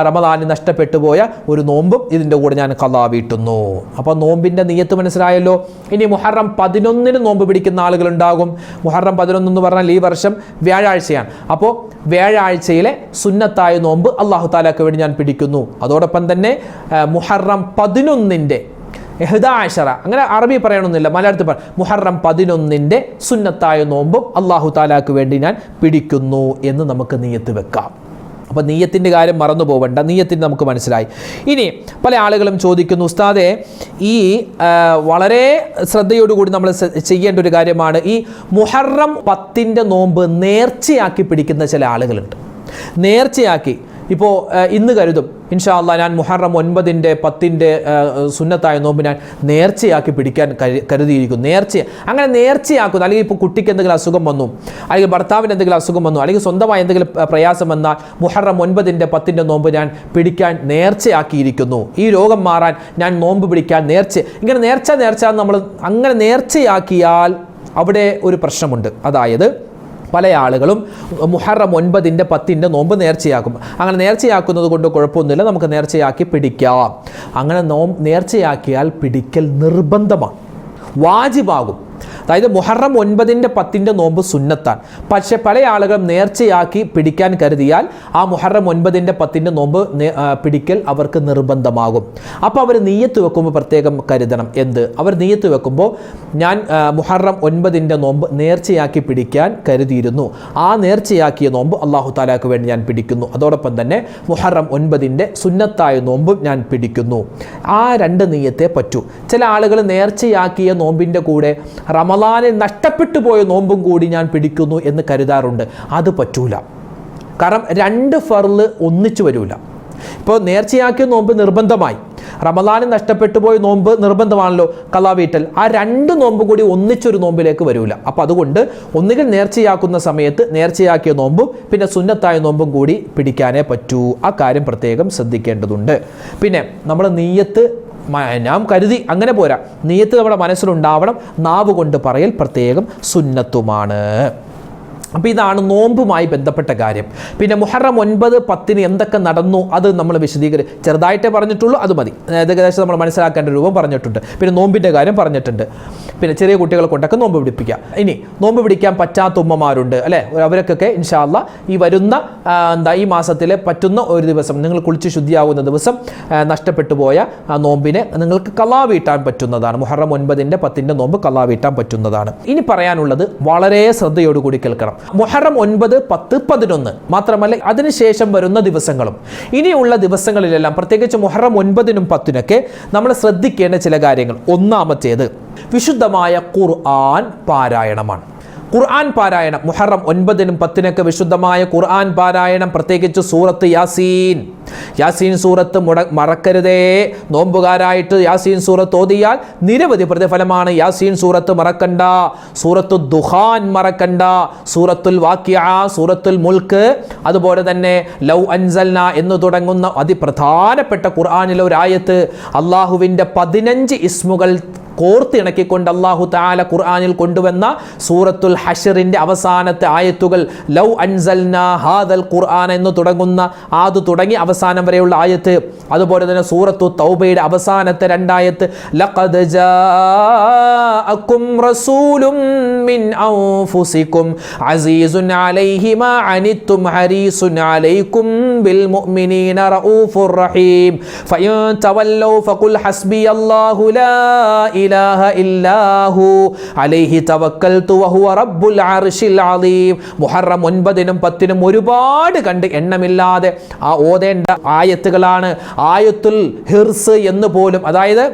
റമളാനിൽ നഷ്ടപ്പെട്ടു പോയ ഒരു നോമ്പും ഇതിൻ്റെ കൂടെ ഞാൻ ഖളാ വീട്ടുന്നു. അപ്പോൾ നോമ്പിൻ്റെ നിയ്യത്ത് മനസ്സിലായല്ലോ. ഇനി മുഹറം 11ന് നോമ്പ് പിടിക്കുന്ന ആളുകളുണ്ടാകും. മുഹറം 11 എന്ന് പറഞ്ഞാൽ ഈ വർഷം വ്യാഴാഴ്ചയാണ്. അപ്പോൾ വ്യാഴാഴ്ചയിലെ സുന്നത്തായ നോമ്പ് അല്ലാഹു തആലാക്ക് വേണ്ടി ഞാൻ പിടിക്കുന്നു. അതോടൊപ്പം തന്നെ മുഹറം 11ന്റെ 11, അങ്ങനെ അറബി പറയണമെന്നില്ല, മലയാളത്തിൽ മുഹറം 11ന്റെ സുന്നത്തായ നോമ്പും അല്ലാഹു തആലാക്ക് വേണ്ടി ഞാൻ പിടിക്കുന്നു എന്ന് നമുക്ക് നിയ്യത്ത് വെക്കാം. അപ്പോൾ നിയ്യത്തിൻ്റെ കാര്യം മറന്നു പോകണ്ട, നിയ്യത്തിന് നമുക്ക് മനസ്സിലായി. ഇനി പല ആളുകളും ചോദിക്കുന്നു, ഉസ്താദേ ഈ വളരെ ശ്രദ്ധയോടുകൂടി നമ്മൾ ചെയ്യേണ്ട ഒരു കാര്യമാണ്, ഈ മുഹറം 10ന്റെ നോമ്പ് നേർച്ചയാക്കി പിടിക്കുന്ന ചില ആളുകളുണ്ട്. നേർച്ചയാക്കി ഇപ്പോൾ ഇന്ന് കരുതും ഇൻഷാ അല്ലാഹ് ഞാൻ മുഹറം 9ന്റെ 10ന്റെ സുന്നത്തായ നോമ്പ് ഞാൻ നേർച്ചയാക്കി പിടിക്കാൻ കരുതിയിരിക്കുന്നു. അങ്ങനെ നേർച്ചയാക്കുന്നു. അല്ലെങ്കിൽ ഇപ്പോൾ കുട്ടിക്ക് എന്തെങ്കിലും അസുഖം വന്നു, അല്ലെങ്കിൽ ഭർത്താവിന് എന്തെങ്കിലും അസുഖം വന്നു, അല്ലെങ്കിൽ സ്വന്തമായി എന്തെങ്കിലും പ്രയാസം വന്നാൽ മുഹറം 9ന്റെ 10ന്റെ നോമ്പ് ഞാൻ പിടിക്കാൻ നേർച്ചയാക്കിയിരിക്കുന്നു. ഈ രോഗം മാറാൻ ഞാൻ നോമ്പ് പിടിക്കാൻ ഇങ്ങനെ നേർച്ച നമ്മൾ അങ്ങനെ നേർച്ചയാക്കിയാൽ അവിടെ ഒരു പ്രശ്നമുണ്ട്. അതായത് പല ആളുകളും മുഹറം 9ന്റെ 10ന്റെ നോമ്പ് നേർച്ചയാക്കും. അങ്ങനെ നേർച്ചയാക്കുന്നത് കൊണ്ട് കുഴപ്പമൊന്നുമില്ല, നമുക്ക് നേർച്ചയാക്കി പിടിക്കാം. അങ്ങനെ നേർച്ചയാക്കിയാൽ പിടിക്കൽ നിർബന്ധമാണ്, വാജിബാകും. അതായത് മുഹറം 9ന്റെ 10ന്റെ നോമ്പ് സുന്നത്താണ്. പക്ഷേ പല ആളുകളും നേർച്ചയാക്കി പിടിക്കാൻ കരുതിയാൽ ആ മുഹറം 9ന്റെ 10ന്റെ നോമ്പ് പിടിക്കൽ അവർക്ക് നിർബന്ധമാകും. അപ്പോൾ അവർ നിയ്യത്ത് വെക്കുമ്പോൾ പ്രത്യേകം കരുതണം. എന്ത്? അവർ നിയ്യത്ത് വെക്കുമ്പോൾ ഞാൻ മുഹറം 9ന്റെ നോമ്പ് നേർച്ചയാക്കി പിടിക്കാൻ കരുതിയിരുന്നു, ആ നേർച്ചയാക്കിയ നോമ്പ് അല്ലാഹു തആലാക്ക് വേണ്ടി ഞാൻ പിടിക്കുന്നു. അതോടൊപ്പം തന്നെ മുഹറം 9ന്റെ സുന്നത്തായ നോമ്പും ഞാൻ പിടിക്കുന്നു. ആ രണ്ട് നിയ്യത്തേ പറ്റൂ. ചില ആളുകൾ നേർച്ചയാക്കിയ നോമ്പിൻ്റെ കൂടെ റമളാനിൽ നഷ്ടപ്പെട്ടു പോയ നോമ്പും കൂടി ഞാൻ പിടിക്കുന്നു എന്ന് കരുതാറുണ്ട്. അത് പറ്റൂല. കാരണം 2 ഫർള് ഒന്നിച്ചു വരില്ല. ഇപ്പോൾ നേർച്ചയാക്കിയ നോമ്പ് നിർബന്ധമായി, റമദാനിൽ നഷ്ടപ്പെട്ടു പോയ നോമ്പ് നിർബന്ധമാണല്ലോ ഖളാ വീട്ടൽ, ആ 2 നോമ്പ് കൂടി ഒന്നിച്ചൊരു നോമ്പിലേക്ക് വരില്ല. അപ്പോൾ അതുകൊണ്ട് ഒന്നുകിൽ നേർച്ചയാക്കുന്ന സമയത്ത് നേർച്ചയാക്കിയ നോമ്പും പിന്നെ സുന്നത്തായ നോമ്പും കൂടി പിടിക്കാനേ പറ്റൂ. ആ കാര്യം പ്രത്യേകം ശ്രദ്ധിക്കേണ്ടതുണ്ട്. പിന്നെ നമ്മൾ നിയ്യത്ത് നാം കരുതി അങ്ങനെ പോരാ, നിയ്യത്ത് നമ്മുടെ മനസ്സിലുണ്ടാവണം. നാവ് കൊണ്ട് പറയൽ പ്രത്യേകം സുന്നത്തുമാണ്. അപ്പോൾ ഇതാണ് നോമ്പുമായി ബന്ധപ്പെട്ട കാര്യം. പിന്നെ മുഹറം 9, 10 എന്തൊക്കെ നടന്നു അത് നമ്മൾ ചെറുതായിട്ടേ പറഞ്ഞിട്ടുള്ളൂ, അത് മതി. ഏകദേശം നമ്മൾ മനസ്സിലാക്കേണ്ട രൂപം പറഞ്ഞിട്ടുണ്ട്. പിന്നെ നോമ്പിൻ്റെ കാര്യം പറഞ്ഞിട്ടുണ്ട്. പിന്നെ ചെറിയ കുട്ടികളെ കൊണ്ടൊക്കെ നോമ്പ് പിടിപ്പിക്കുക. ഇനി നോമ്പ് പിടിക്കാൻ പറ്റാത്ത ഉമ്മമാരുണ്ട് അല്ലേ, അവരൊക്കെ ഇൻഷാ അല്ലാഹ് ഈ വരുന്ന ഈ മാസത്തിൽ പറ്റുന്ന ഒരു ദിവസം നിങ്ങൾ കുളിച്ച് ശുദ്ധിയാകുന്ന ദിവസം നഷ്ടപ്പെട്ടു പോയ നോമ്പിനെ നിങ്ങൾക്ക് ഖളാ വീട്ടാൻ പറ്റുന്നതാണ്. മുഹറം 9, 10 നോമ്പ് ഖളാ വീട്ടാൻ പറ്റുന്നതാണ്. ഇനി പറയാനുള്ളത് വളരെ ശ്രദ്ധയോടുകൂടി കേൾക്കണം. മുഹറം 9, 10, 11 മാത്രമല്ല അതിനുശേഷം വരുന്ന ദിവസങ്ങളും ഇനിയുള്ള ദിവസങ്ങളിലെല്ലാം പ്രത്യേകിച്ച് മുഹറം 9-നും 10-നൊക്കെ നമ്മൾ ശ്രദ്ധിക്കേണ്ട ചില കാര്യങ്ങൾ. ഒന്നാമത്തേത് വിശുദ്ധമായ ഖുർആൻ പാരായണമാണ്. ഖുർആൻ പാരായണം മുഹറം 9-നും 10-നൊക്കെ വിശുദ്ധമായ ഖുർആൻ പാരായണം, പ്രത്യേകിച്ച് സൂറത്ത് യാസീൻ സൂറത്ത് മറക്കരുതേ. നോമ്പുകാരായിട്ട് യാസീൻ സൂറത്ത് ഓതിയാൽ നിരവധി പ്രതിഫലമാണ്. യാസീൻ സൂറത്ത് മറക്കണ്ട, സൂറത്തു ദുഖാൻ മറക്കണ്ട, സൂറത്തുൽ വാഖിഅ, സൂറത്തുൽ മുൽക്ക്, അതുപോലെ തന്നെ ലൗ അൻസൽന എന്ന് തുടങ്ങുന്ന അതിപ്രധാനപ്പെട്ട ഖുർആനിലെ ഒരു ആയത്ത്, അള്ളാഹുവിൻ്റെ 15 ഇസ്മുകൾ കോർത്തിണക്കിക്കൊണ്ട് അല്ലാഹു തആല ഖുർആനിൽ കൊണ്ടുവന്ന സൂറത്തുൽ ഹശ്റിന്റെ അവസാനത്തെ ആയത്തുകൾ ലൗ അൻസൽനാ ഹാദൽ ഖുർആൻ എന്ന് തുടങ്ങുന്ന ആദ് തുടങ്ങി അവസാനം വരെയുള്ള ആയത്ത്. അതുപോലെ തന്നെ സൂറത്തു തൗബയുടെ അവസാനത്തെ 2 ആയത്ത് ലഖദ് ജാഅകും റസൂലും മിൻ അൻഫുസികും അസീസുൻ അലൈഹി മാ അനിത്തും ഹരീസുൻ അലൈക്കും ബിൽ മുഅ്മിനീന റഊഫുർ റഹീം ഫഇൻ തവല്ലൗ ഫഖുൽ ഹസ്ബിയല്ലാഹു ലാ ഇലാഹ ഇല്ലാഹു അലൈഹി തവക്കൽതു വഹുവ റബ്ബുൽ അർശിൽ അളീം. മുഹറം 9-നും 10-നും ഒരുപാട് കണ്ട് എണ്ണമില്ലാതെ ഓതേണ്ട ആയത്തുകളാണ്. ആയത്തുൽ ഹിർസ് എന്ന് പോലും, അതായത്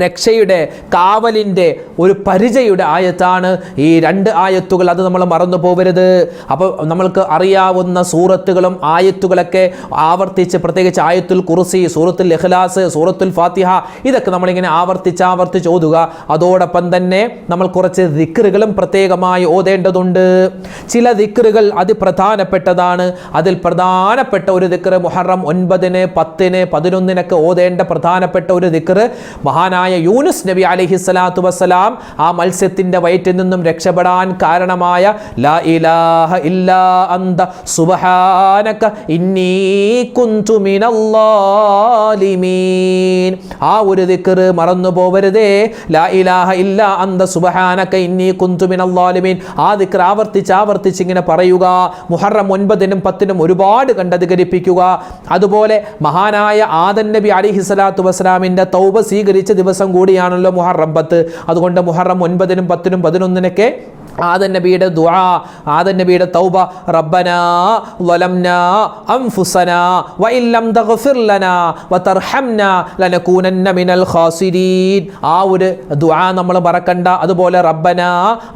രക്ഷയുടെ കാവലിൻ്റെ ഒരു പരിചയുടെ ആയത്താണ് ഈ 2 ആയത്തുകൾ. അത് നമ്മൾ മറന്നു പോകരുത്. അപ്പോൾ നമ്മൾക്ക് അറിയാവുന്ന സൂറത്തുകളും ആയത്തുകളൊക്കെ ആവർത്തിച്ച്, പ്രത്യേകിച്ച് ആയത്തുൽ കുർസി, സൂറത്തുൽ ഇഖ്ലാസ്, സൂറത്തുൽ ഫാത്തിഹ, ഇതൊക്കെ നമ്മളിങ്ങനെ ആവർത്തിച്ച് ഓതുക. അതോടൊപ്പം തന്നെ നമ്മൾ കുറച്ച് ദിക്റുകളും പ്രത്യേകമായി ഓതേണ്ടതുണ്ട്. ചില ദിക്റുകൾ അതിപ്രധാനപ്പെട്ടതാണ്. അതിൽ പ്രധാനപ്പെട്ട ഒരു ദിക്റ് മുഹറം 9-ന് 10-ന് 11-നൊക്കെ ഓതേണ്ട പ്രധാനപ്പെട്ട ഒരു ദിക്റ് മഹാനായ യൂനുസ് നബി അലൈഹിസ്സലാത്തു വസ്സലാം ആ മത്സ്യത്തിന്റെ വയറ്റിൽ നിന്നും രക്ഷപ്പെടാൻ കാരണമായ ലാ ഇലാഹ ഇല്ലാ അന്ത സുബ്ഹാനക ഇന്നി കുന്തു മിനൽ ളാലിമീൻ. ആ ഒരു ദിക്റ് മറന്നു പോവരുതേ. ലാ ഇലാഹ ഇല്ലാ അന്ത സുബ്ഹാനക ഇന്നി കുന്തു മിനൽ ളാലിമീൻ. ആ ദിക്റ് ആവർത്തിച്ച് ഇങ്ങനെ പറയുക. മുഹറം 9-നും 10-നും ഒരുപാട് കണ്ടധികരിപ്പിക്കുക. അതുപോലെ മഹാനായ ആദം നബി അലൈഹിസ്സലാത്തു വസ്സലാമിന്റെ തൗബ സ്വീകരിച്ച ദിവസം കൂടിയാണല്ലോ മുഹറം 10. അതുകൊണ്ട് മുഹറം 9-നും 10-നും 11-നൊക്കെ ആദം നബിയുടെ ദുആ, ആദം നബിയുടെ തൗബ, റബ്ബനാ ളലംനാ അൻഫുസനാ വഇൻ ലം തഗ്ഫിർ ലനാ വതർഹംനാ ലനകൂനന്ന മിനൽ ഖാസിരീൻ. ആ ഒരു ദുആ നമ്മൾ മറക്കണ്ട. അതുപോലെ റബ്ബനാ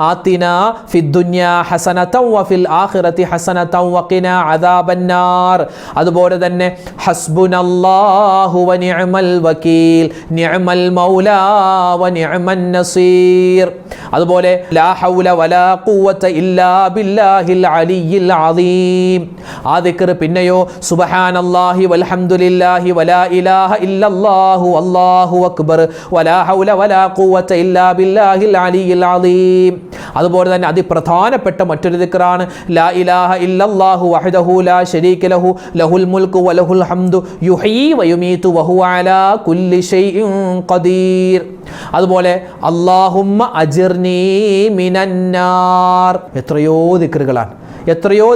ആതിനാ ഫിദ്ദുനിയാ ഹസനതൻ വഫിൽ ആഖിറതി ഹസനതൻ വഖിനാ അദാബന്നാർ. അതുപോലെ തന്നെ ഹസ്ബുനല്ലാഹു വനിഅമൽ വകീൽ നിഅമൽ മൗലാ വനിഅമൻ നസീർ. അതുപോലെ ലാ ഹൗല വലാ ഖുവത ഇല്ലാ ബില്ലാഹിൽ അലിയിൽ അദീം. ആ ദിക്ർ പിന്നെയോ സുബ്ഹാനല്ലാഹി വൽഹംദുലില്ലാഹി വലാ ഇലാഹ ഇല്ലല്ലാഹു അല്ലാഹു അക്ബർ വലാ ഹൗല വലാ ഖുവത ഇല്ലാ ബില്ലാഹിൽ അലിയിൽ അദീം. അതുപോലെ തന്നെ അതിപ്രധാനപ്പെട്ട മറ്റൊരു ദിക്റാണ് ലാ ഇലാഹ ഇല്ലല്ലാഹു വഹ്ദഹു ലാ ശരീക ലഹു ലഹുൽ മുൽക്കു വലഹുൽ ഹംദു യുഹ്യീ വയുമീതു വഹുവ അലാ കുല്ലി ഷൈഇൻ ഖദീർ. അതുപോലെ അല്ലാഹുമ്മ അജിർനീ മിനന്നാർ. എത്രയോ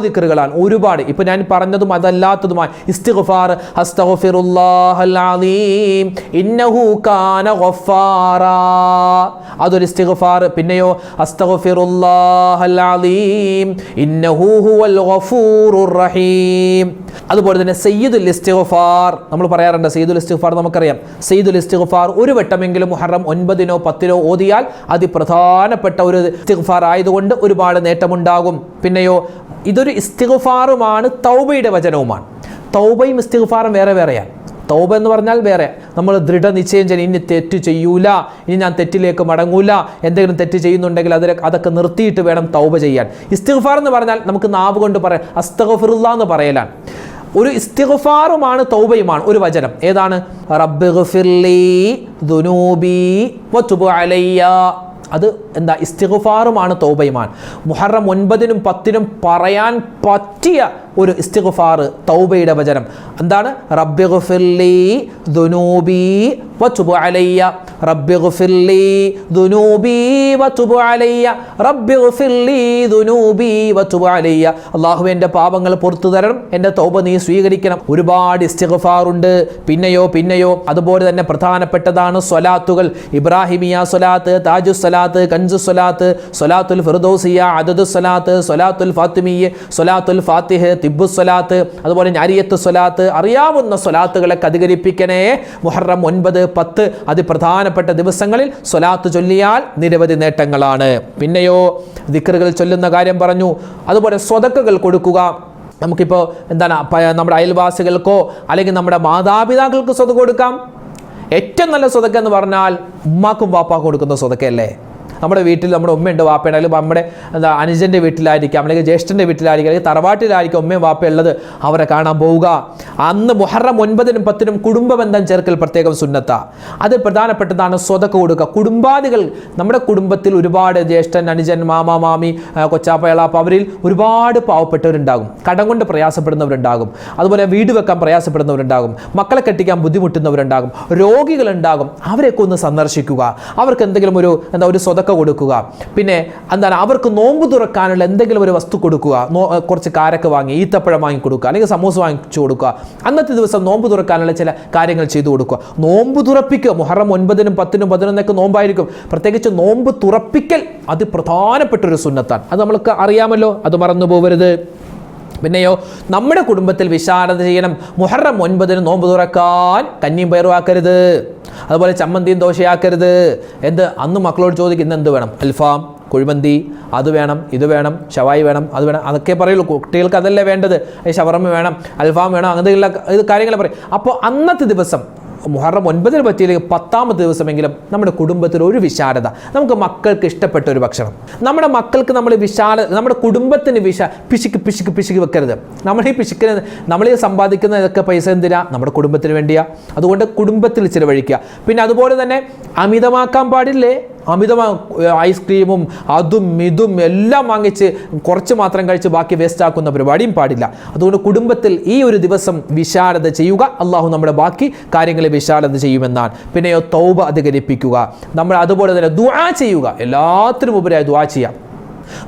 ദിക്റുകളാണ് ഒരുപാട്. ഇപ്പൊ ഞാൻ പറഞ്ഞതും അതല്ലാത്തതുമായി ഇസ്തിഗ്ഫാർ, അസ്തഗ്ഫിറുല്ലാഹൽ അലീം ഇന്നഹു കാന ഗഫാറാ, അതൊരു ഇസ്തിഗ്ഫാർ. പിന്നെയോ അസ്തഗ്ഫിറുല്ലാഹൽ അലീം ഇന്നഹു ഹുവൽ ഗഫൂറുർ റഹീം. അതുപോലെ തന്നെ സയ്യിദുൽ ഇസ്തിഗ്ഫാർ നമ്മൾ പറയാറുണ്ട്. സയ്യിദുൽ ഇസ്തിഗ്ഫാർ നമുക്കറിയാം. സയ്യിദുൽ ഇസ്തിഗ്ഫാർ ഒരു വട്ടമെങ്കിലും മുഹറം 9-നോ 10-നോ ഓതിയാൽ അതിപ്രധാനപ്പെട്ട ഒരു ഇസ്തിഗ്ഫാർ ആയതുകൊണ്ട് ഒരുപാട് നേട്ടമുണ്ടാകും. പിന്നെയോ ഇതൊരു ഇസ്തിഗ്ഫാറുമാണ്, തൗബയുടെ വചനവുമാണ്. തൗബയും ഇസ്തിഗ്ഫാറും വേറെ വേറെയാണ്. തൗബ എന്ന് പറഞ്ഞാൽ വേറെ, നമ്മൾ ദൃഢനിശ്ചയം ചെയ്യും, ഇനി തെറ്റ് ചെയ്യൂല, ഇനി ഞാൻ തെറ്റിലേക്ക് മടങ്ങൂല, എന്തെങ്കിലും തെറ്റ് ചെയ്യുന്നുണ്ടെങ്കിൽ അതൊക്കെ നിർത്തിയിട്ട് വേണം തൗബ ചെയ്യാൻ. ഇസ്തിഗ്ഫാർ എന്ന് പറഞ്ഞാൽ നമുക്ക് നാവ് കൊണ്ട് പറയാം, അസ്തഗ്ഫിറുല്ലാഹ് എന്ന് പറയലാണ്. ഒരു ഇസ്തിഗ്ഫാറുമാണ് തൗബയുമാണ് ഒരു വചനം. ഏതാണ്? റബ്ബിഗ്ഫിർലി ദുനൂബി വതുബ് അലയ്യ. അത് എന്താ? ഇസ്തിഗ്ഫാറുമാണ് തൗബയുമാണ്. മുഹറം 9-നും 10-നും പറയാൻ പറ്റിയ ഒരു ഇസ്തിഗ്ഫാർ തൗബയുടെ വചനം എന്താണ്? റബ്ബിഗ്ഫിർലി ദുനൂബി വതുബ് അലയ്യ, റബ്ബിഗ്ഫിർലി ദുനൂബി വതുബ് അലയ്യ, റബ്ബിഗ്ഫിർലി ദുനൂബി വതുബ് അലയ്യ. അല്ലാഹുവേ എൻ്റെ പാപങ്ങൾ പുറത്തു തരണം, എൻ്റെ തൗബ നീ സ്വീകരിക്കണം. ഒരുപാട് ഇസ്തിഗ്ഫാറുണ്ട്. പിന്നെയോ അതുപോലെ തന്നെ പ്രധാനപ്പെട്ടതാണ് സ്വലാത്തുകൾ. ഇബ്രാഹിമിയ സ്വലാത്ത്, താജു സ്വലാത്ത്, കൻസു സ്വലാത്ത്, സ്വലാത്തുൽ ഫിർദൗസിയ, അദദു സ്വലാത്ത്, സ്വലാത്തുൽ ഫാത്തിമിയ്യ, സ്വലാത്തുൽ ഫാത്തിഹ്, തിബ്ബു സ്വലാത്ത്, അതുപോലെ നാരിയത്ത് സ്വലാത്ത്, അറിയാവുന്ന സ്വലാത്തുകളൊക്കെ അധികരിപ്പിക്കണേ. മുഹറം 9, 10 അതിപ്രധാനപ്പെട്ട ദിവസങ്ങളിൽ സ്വലാത്ത് ചൊല്ലിയാൽ നിരവധി നേട്ടങ്ങളാണ്. പിന്നെയോ ദിക്റുകൾ ചൊല്ലുന്ന കാര്യം പറഞ്ഞു. അതുപോലെ സ്വതക്കകൾ കൊടുക്കുക. നമുക്കിപ്പോൾ എന്താണ്, നമ്മുടെ അയൽവാസികൾക്കോ അല്ലെങ്കിൽ നമ്മുടെ മാതാപിതാക്കൾക്ക് സ്വതക്ക കൊടുക്കാം. ഏറ്റവും നല്ല സ്വതക്ക എന്ന് പറഞ്ഞാൽ ഉമ്മാക്കും വാപ്പാക്കും കൊടുക്കുന്ന സ്വതക്കയല്ലേ. നമ്മുടെ വീട്ടിൽ നമ്മുടെ ഉമ്മയുണ്ട്, വാപ്പയുണ്ട്, അല്ലെങ്കിൽ നമ്മുടെ അനുജൻ്റെ വീട്ടിലായിരിക്കാം, അല്ലെങ്കിൽ ജ്യേഷ്ഠൻ്റെ വീട്ടിലായിരിക്കും, അല്ലെങ്കിൽ തറവാട്ടിലായിരിക്കും ഉമ്മയും വാപ്പയുള്ളത്. അവരെ കാണാൻ പോവുക. അന്ന് മുഹറം 9-നും 10-നും കുടുംബ ബന്ധം ചേർക്കൽ പ്രത്യേകം സുന്നത്ത. അത് പ്രധാനപ്പെട്ടതാണ്. സ്വതക്ക കൊടുക്കുക. കുടുംബാദികൾ, നമ്മുടെ കുടുംബത്തിൽ ഒരുപാട് ജ്യേഷ്ഠൻ, അനുജൻ, മാമ, മാമി, കൊച്ചാപ്പ, എളാപ്പ, അവരിൽ ഒരുപാട് പാവപ്പെട്ടവരുണ്ടാകും, കടം കൊണ്ട് പ്രയാസപ്പെടുന്നവരുണ്ടാകും, അതുപോലെ വീട് വെക്കാൻ പ്രയാസപ്പെടുന്നവരുണ്ടാകും, മക്കളെ കെട്ടിക്കാൻ ബുദ്ധിമുട്ടുന്നവരുണ്ടാകും, രോഗികളുണ്ടാകും. അവരെയൊക്കെ ഒന്ന് സന്ദർശിക്കുക. അവർക്ക് എന്തെങ്കിലും ഒരു സ്വതക്ക കൊടുക്കുക. പിന്നെ എന്താണ്, അവർക്ക് നോമ്പ് തുറക്കാനുള്ള എന്തെങ്കിലും ഒരു വസ്തു കൊടുക്കുക. കുറച്ച് കാരക്ക വാങ്ങി, ഈത്തപ്പഴം വാങ്ങി കൊടുക്കുക, അല്ലെങ്കിൽ സമൂസ വാങ്ങിച്ചു കൊടുക്കുക. അന്നത്തെ ദിവസം നോമ്പ് തുറക്കാനുള്ള ചില കാര്യങ്ങൾ ചെയ്തു കൊടുക്കുക. നോമ്പ് തുറപ്പിക്കുക. മുഹറം 9-നും 10-നും 11-നൊക്കെ നോമ്പായിരിക്കും. പ്രത്യേകിച്ച് നോമ്പ് തുറപ്പിക്കൽ അത് പ്രധാനപ്പെട്ടൊരു സുന്നത്താണ്. അത് നമ്മൾക്ക് അറിയാമല്ലോ, അത് മറന്നു പോകരുത്. പിന്നെയോ നമ്മുടെ കുടുംബത്തിൽ വിശാലത ചെയ്യണം. മുഹറം 9-ന് നോമ്പ് തുറക്കാൻ കഞ്ഞിയും പയറും ആക്കരുത്, അതുപോലെ ചമ്മന്തിയും ദോശയാക്കരുത്. അന്ന് മക്കളോട് ചോദിക്കും ഇന്ന് എന്ത് വേണം? അൽഫാം, കുഴിമന്തി, അത് വേണം, ഇത് വേണം, ഷവായി വേണം, അത് വേണം, അതൊക്കെ പറയുള്ളൂ. കുട്ടികൾക്ക് അതല്ലേ വേണ്ടത്. ഷവർമ്മ വേണം, അൽഫാം വേണം, അങ്ങനെയുള്ള കാര്യങ്ങൾ പറയും. അപ്പോൾ അന്നത്തെ ദിവസം മുഹറം 9-ന് പറ്റിയില്ലെങ്കിൽ 10-ാമത്തെ ദിവസമെങ്കിലും നമ്മുടെ കുടുംബത്തിൽ ഒരു വിശാലത, നമുക്ക് മക്കൾക്ക് ഇഷ്ടപ്പെട്ട ഒരു ഭക്ഷണം, നമ്മുടെ മക്കൾക്ക് നമ്മൾ നമ്മുടെ കുടുംബത്തിന് പിശുക്ക് വെക്കരുത്. നമ്മൾ ഈ സമ്പാദിക്കുന്ന ഇതൊക്കെ പൈസ എന്തിനാ? നമ്മുടെ കുടുംബത്തിന് വേണ്ടിയാ. അതുകൊണ്ട് കുടുംബത്തിൽ ചിലവഴിക്കുക. പിന്നെ അതുപോലെ തന്നെ അമിതമാക്കാൻ പാടില്ലേ. ഐസ്ക്രീമും അതും ഇതും എല്ലാം വാങ്ങിച്ച് കുറച്ച് മാത്രം കഴിച്ച് ബാക്കി വേസ്റ്റ് ആക്കുന്ന പരിപാടിയും പാടില്ല. അതുകൊണ്ട് കുടുംബത്തിൽ ഈ ഒരു ദിവസം വിശാലത ചെയ്യുക. അള്ളാഹു നമ്മുടെ ബാക്കി കാര്യങ്ങളെ വിശാലത ചെയ്യുമെന്നാണ്. പിന്നെയോ തൗബ അധികരിപ്പിക്കുക. നമ്മൾ അതുപോലെ തന്നെ ദുആ ചെയ്യുക. എല്ലാത്തിനും ഉപരിയായി ദുആ ചെയ്യാം.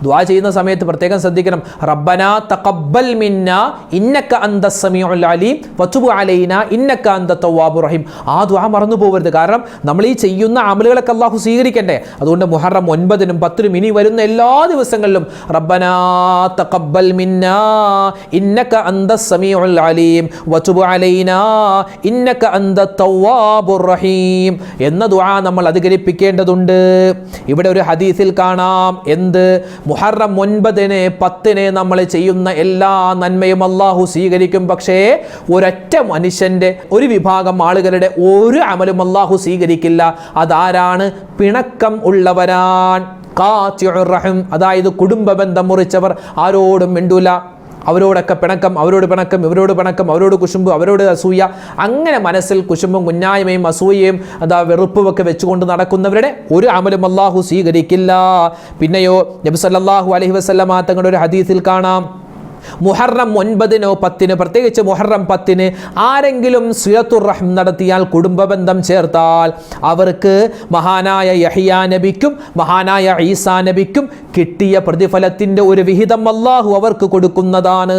ദുആ ചെയ്യുന്ന സമയത്ത് പ്രത്യേകം ശ്രദ്ധിക്കണം. റബ്ബനാ തഖബ്ബൽ മിന്നാ ഇന്നക അന്തസ് സമീഉൽ അലീം വതുബ് അലൈനാ ഇന്നക അന്ത തവ്വാബുർ റഹീം. ആ ദുആ മറന്നു പോകരുത്. കാരണം നമ്മൾ ഈ ചെയ്യുന്ന അമലുകളൊക്കെ അല്ലാഹു സ്വീകരിക്കണ്ടേ. അതുകൊണ്ട് മുഹറം 9-നും 10-നും ഇനി വരുന്ന എല്ലാ ദിവസങ്ങളിലും റബ്ബനാ തഖബ്ബൽ മിന്നാ ഇന്നക അന്തസ് സമീഉൽ അലീം വതുബ് അലൈനാ ഇന്നക അന്ത തവ്വാബുർ റഹീം എന്ന ദുആ നമ്മൾ അധികരിപ്പിക്കേണ്ടതുണ്ട്. ഇവിടെ ഒരു ഹദീസിൽ കാണാം മുഹറം 9-ന് 10-ന് നമ്മൾ ചെയ്യുന്ന എല്ലാ നന്മയും അല്ലാഹു സ്വീകരിക്കും. പക്ഷേ ഒരൊറ്റ മനുഷ്യന്റെ, ഒരു വിഭാഗം ആളുകളുടെ ഒരു അമലും അല്ലാഹു സ്വീകരിക്കില്ല. അതാരാണ്? പിണക്കം ഉള്ളവരാണ്. ഖാതിഉർ റഹം, അതായത് കുടുംബ ബന്ധം മുറിച്ചവർ. ആരോടും മിണ്ടൂല, അവരോടൊക്കെ പിണക്കം, അവരോട് പിണക്കം, ഇവരോട് പിണക്കം, അവരോട് കുശുമ്പ്, അവരോട് അസൂയ. അങ്ങനെ മനസ്സിൽ കുശുമ്പും കുഞ്ഞായ്മയും അസൂയയും വെറുപ്പുമൊക്കെ വെച്ചുകൊണ്ട് നടക്കുന്നവരുടെ ഒരു അമലും അല്ലാഹു സ്വീകരിക്കില്ല. പിന്നെയോ നബി സല്ലല്ലാഹു അലൈഹി വസല്ലമ തങ്ങളുടെ ഒരു ഹദീസിൽ കാണാം, മുഹറം 9-നോ 10-ന്, പ്രത്യേകിച്ച് മുഹറം 10-ന് ആരെങ്കിലും സിലത്തുർ റഹ്ം നടത്തിയാൽ, കുടുംബ ബന്ധം ചേർത്താൽ, അവർക്ക് മഹാനായ യഹ്യാ നബിക്കും മഹാനായ ഈസാ നബിക്കും കിട്ടിയ പ്രതിഫലത്തിൻ്റെ ഒരു വിഹിതം അല്ലാഹു അവർക്ക് കൊടുക്കുന്നതാണ്.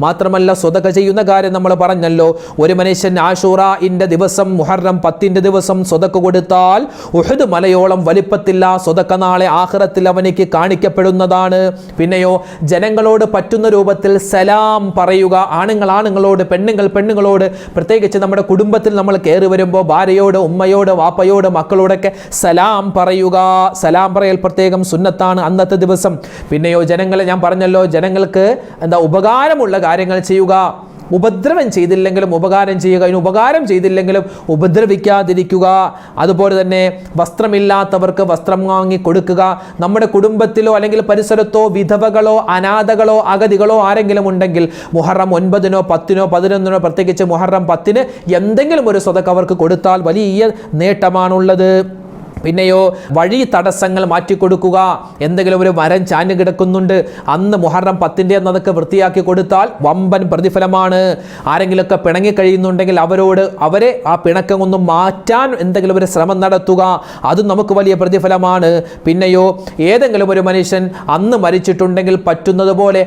മാത്രമല്ല സ്വതക ചെയ്യുന്ന കാര്യം നമ്മൾ പറഞ്ഞല്ലോ. ഒരു മനുഷ്യൻ ആശൂറാഇൻ്റെ ദിവസം, മുഹറം 10-ന്റെ ദിവസം സ്വതക കൊടുത്താൽ ഉഹദ് മലയോളം വലിപ്പത്തില്ല സ്വതക നാളെ ആഖിറത്തിൽ അവനിക്ക് കാണിക്കപ്പെടുന്നതാണ്. പിന്നെയോ ജനങ്ങളോട് പറ്റുന്ന രൂപത്തിൽ സലാം പറയുക. ആണുങ്ങൾ ആണുങ്ങളോട്, പെണ്ണുങ്ങൾ പെണ്ണുങ്ങളോട്. പ്രത്യേകിച്ച് നമ്മുടെ കുടുംബത്തിൽ നമ്മൾ കയറി വരുമ്പോൾ ഭാര്യയോട്, ഉമ്മയോട്, വാപ്പയോട്, മക്കളോടൊക്കെ സലാം പറയുക. സലാം പറയൽ പ്രത്യേകം സുന്നത്താണ്. അന്നത്തെ അന്നത്തെ ദിവസം. പിന്നെയോ ജനങ്ങളെ, ഞാൻ പറഞ്ഞല്ലോ, ജനങ്ങൾക്ക് ഉപകാരമുള്ള കാര്യങ്ങൾ ചെയ്യുക, ഉപദ്രവം ചെയ്തില്ലെങ്കിലും ഉപകാരം ചെയ്യുക, ഇനി ഉപകാരം ചെയ്തില്ലെങ്കിലും ഉപദ്രവിക്കാതിരിക്കുക. അതുപോലെ തന്നെ വസ്ത്രമില്ലാത്തവർക്ക് വസ്ത്രം വാങ്ങി കൊടുക്കുക. നമ്മുടെ കുടുംബത്തിലോ അല്ലെങ്കിൽ പരിസരത്തോ വിധവകളോ അനാഥകളോ അഗതികളോ ആരെങ്കിലും ഉണ്ടെങ്കിൽ മുഹറം 9-നോ 10-നോ 11-നോ പ്രത്യേകിച്ച് മുഹറം 10-ന് എന്തെങ്കിലും ഒരു സ്വതക്ക അവർക്ക് കൊടുത്താൽ വലിയ നേട്ടമാണുള്ളത്. പിന്നെയോ വഴി തടസ്സങ്ങൾ മാറ്റിക്കൊടുക്കുക. എന്തെങ്കിലും ഒരു മരം ചാഞ്ഞു കിടക്കുന്നുണ്ട്, അന്ന് മുഹറം 10-ന്റെ അതൊക്കെ വൃത്തിയാക്കി കൊടുത്താൽ വമ്പൻ പ്രതിഫലമാണ്. ആരെങ്കിലുമൊക്കെ പിണങ്ങി കഴിയുന്നുണ്ടെങ്കിൽ അവരെ ആ പിണക്കം ഒന്ന് മാറ്റാൻ എന്തെങ്കിലും ഒരു ശ്രമം നടത്തുക, അതും നമുക്ക് വലിയ പ്രതിഫലമാണ്. പിന്നെയോ ഏതെങ്കിലും ഒരു മനുഷ്യൻ അന്ന് മരിച്ചിട്ടുണ്ടെങ്കിൽ പറ്റുന്നത് പോലെ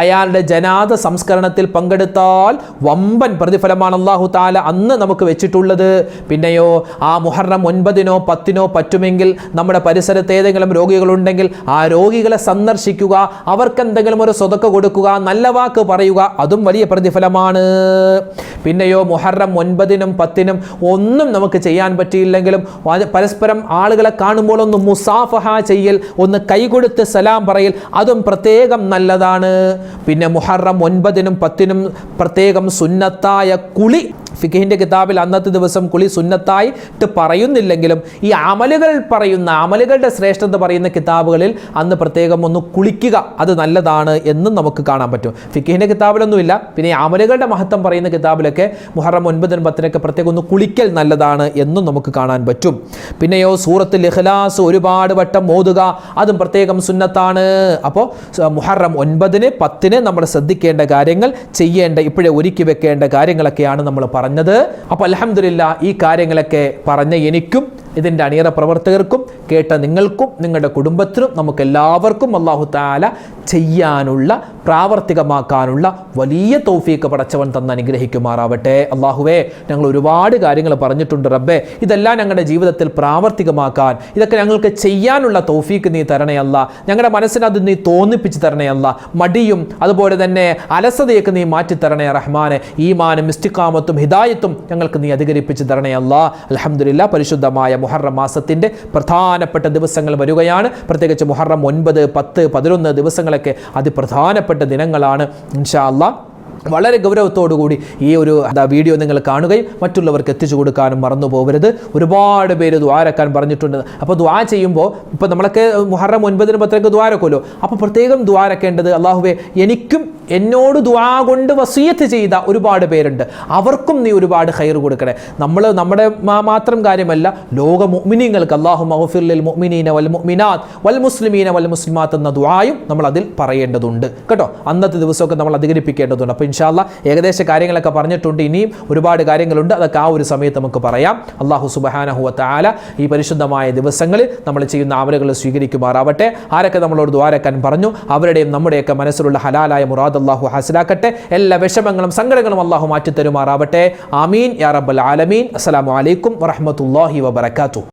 അയാളുടെ ജനാദ സംസ്കരണത്തിൽ പങ്കെടുത്താൽ വമ്പൻ പ്രതിഫലമാണ് അല്ലാഹു തആല അന്ന് നമുക്ക് വെച്ചിട്ടുള്ളത്. പിന്നെയോ ആ മുഹറം 9-നോ 10-നോ പറ്റുമെങ്കിൽ നമ്മുടെ പരിസരത്ത് ഏതെങ്കിലും രോഗികളുണ്ടെങ്കിൽ ആ രോഗികളെ സന്ദർശിക്കുക, അവർക്ക് എന്തെങ്കിലും ഒരു സ്വതക്ക കൊടുക്കുക, നല്ല വാക്ക് പറയുക, അതും വലിയ പ്രതിഫലമാണ്. പിന്നെയോ മുഹറം 9-നും 10-നും ഒന്നും നമുക്ക് ചെയ്യാൻ പറ്റിയില്ലെങ്കിലും പരസ്പരം ആളുകളെ കാണുമ്പോൾ ഒന്ന് മുസാഫഹ ചെയ്യൽ, ഒന്ന് കൈകൊടുത്ത് സലാം പറയൽ, അതും പ്രത്യേകം നല്ലതാണ്. പിന്നെ മുഹറം 9-നും 10-നും പ്രത്യേകം സുന്നത്തായ കുളി, ഫിഖിന്റെ കിതാബിൽ അന്നത്തെ ദിവസം കുളി സുന്നത്തായിട്ട് പറയുന്നില്ലെങ്കിലും ഈ അമലുകളുടെ ശ്രേഷ്ഠത പറയുന്ന കിതാബുകളിൽ അന്ന് പ്രത്യേകം ഒന്ന് കുളിക്കുക, അത് നല്ലതാണ് എന്നും നമുക്ക് കാണാൻ പറ്റും. ഫിഖിന്റെ കിതാബിലൊന്നുമില്ല, പിന്നെ ഈ അമലുകളുടെ മഹത്വം പറയുന്ന കിതാബിലൊക്കെ മുഹറം 9-നും 10-നൊക്കെ പ്രത്യേകം ഒന്ന് കുളിക്കൽ നല്ലതാണ് എന്നും നമുക്ക് കാണാൻ പറ്റും. പിന്നെയോ സൂറത്തുൽ ഇഖ്ലാസ് ഒരുപാട് വട്ടം ഓതുക, അതും പ്രത്യേകം സുന്നത്താണ്. അപ്പോൾ മുഹറം 9-ന് 10-ന് നമ്മൾ ശ്രദ്ധിക്കേണ്ട കാര്യങ്ങൾ, ഇപ്പോഴേ ഒരുക്കി വെക്കേണ്ട കാര്യങ്ങളൊക്കെയാണ് നമ്മൾ പറഞ്ഞത്. അപ്പോൾ അൽഹംദുലില്ലാ ഈ കാര്യങ്ങളൊക്കെ പറഞ്ഞ എനിക്കും ഇതിൻ്റെ അണിയറ പ്രവർത്തകർക്കും കേട്ട നിങ്ങൾക്കും നിങ്ങളുടെ കുടുംബത്തിനും നമുക്കെല്ലാവർക്കും അല്ലാഹു തആല ചെയ്യാനുള്ള പ്രാവർത്തികമാക്കാനുള്ള വലിയ തൗഫീഖ് പടച്ചവൻ തന്ന് അനുഗ്രഹിക്കുമാറാവട്ടെ. അല്ലാഹുവേ, ഞങ്ങൾ ഒരുപാട് കാര്യങ്ങൾ പറഞ്ഞിട്ടുണ്ട് റബ്ബേ, ഇതെല്ലാം ഞങ്ങളുടെ ജീവിതത്തിൽ പ്രാവർത്തികമാക്കാൻ, ഇതൊക്കെ ഞങ്ങൾക്ക് ചെയ്യാനുള്ള തൗഫീഖ് നീ തരണേ അല്ലാ. ഞങ്ങളുടെ മനസ്സിനത് നീ തോന്നിപ്പിച്ച് തരണേ അല്ലാ. മടിയും അതുപോലെ തന്നെ അലസതയൊക്കെ നീ മാറ്റിത്തരണേ റഹ്മാനെ. ഈമാനും ഇസ്തിഖാമത്തും ഹിദായത്തും ഞങ്ങൾക്ക് നീ അധികരിപ്പിച്ച് തരണേ അല്ലാ. അൽഹംദുലില്ലാ, പരിശുദ്ധമായ മുഹറം മാസത്തിൻ്റെ പ്രധാനപ്പെട്ട ദിവസങ്ങൾ വരികയാണ്. പ്രത്യേകിച്ച് മുഹറം 9, 10, 11 ദിവസങ്ങളൊക്കെ അതിപ്രധാനപ്പെട്ട ദിനങ്ങളാണ്. ഇൻഷാ അല്ലാഹ് വളരെ ഗൗരവത്തോടുകൂടി ഈ ഒരു വീഡിയോ നിങ്ങൾ കാണുകയും മറ്റുള്ളവർക്ക് എത്തിച്ചു കൊടുക്കാനും മറന്നു പോകരുത്. ഒരുപാട് പേര് ദ്വാരക്കാൻ പറഞ്ഞിട്ടുണ്ട്. അപ്പോൾ ദ്വാ ചെയ്യുമ്പോൾ ഇപ്പോൾ നമ്മളൊക്കെ മുഹറം 9-നും 10-നൊക്കെ ദ്വാരക്കുമല്ലോ, അപ്പോൾ പ്രത്യേകം ദ്വാരക്കേണ്ടത് അല്ലാഹുവേ, എനിക്കും എന്നോട് ദ്വാ കൊണ്ട് വസിയത്ത് ചെയ്ത ഒരുപാട് പേരുണ്ട്, അവർക്കും നീ ഒരുപാട് ഖൈർ കൊടുക്കണേ. നമ്മുടെ മാത്രം കാര്യമല്ല, ലോക മുഅ്മിനീങ്ങൾക്ക് അല്ലാഹുമ്മ ഗ്ഫിർ ലിൽ മുഅ്മിനീന വൽ മുഅ്മിനാത്ത് വൽ മുസ്ലിമീന വൽ മുസ്ലിമാത്ത് എന്ന ദുആയും നമ്മൾ അതിൽ പറയേണ്ടതുണ്ട് കേട്ടോ. അന്നത്തെ ദിവസമൊക്കെ നമ്മൾ അധികരിപ്പിക്കേണ്ടതുണ്ട്. അപ്പോൾ ഇൻഷാ അല്ലാഹ് ഏകദേശ കാര്യങ്ങളൊക്കെ പറഞ്ഞിട്ടുണ്ട്, ഇനിയും ഒരുപാട് കാര്യങ്ങളുണ്ട്, അതൊക്കെ ആ ഒരു സമയത്ത് നമുക്ക് പറയാം. അല്ലാഹു സുബ്ഹാനഹു വ തആല ഈ പരിശുദ്ധമായ ദിവസങ്ങളിൽ നമ്മൾ ചെയ്യുന്ന അമലുകൾ സ്വീകരിക്കുമാറാവട്ടെ. ആരൊക്കെ നമ്മളോട് ദ്വാരക്കാൻ പറഞ്ഞു അവരുടെയും നമ്മുടെയൊക്കെ മനസ്സിലുള്ള ഹലാലായ മുറാദ് അല്ലാഹു ഹാസിലാക്കട്ടെ. എല്ലാ വിഷമങ്ങളും സങ്കടങ്ങളും അല്ലാഹു മാറ്റി തരുമാറാവട്ടെ. ആമീൻ യാ റബ്ബൽ ആലമീൻ. അസ്സലാമു അലൈക്കും വറഹ്മത്തുള്ളാഹി വബറകാതുഹു.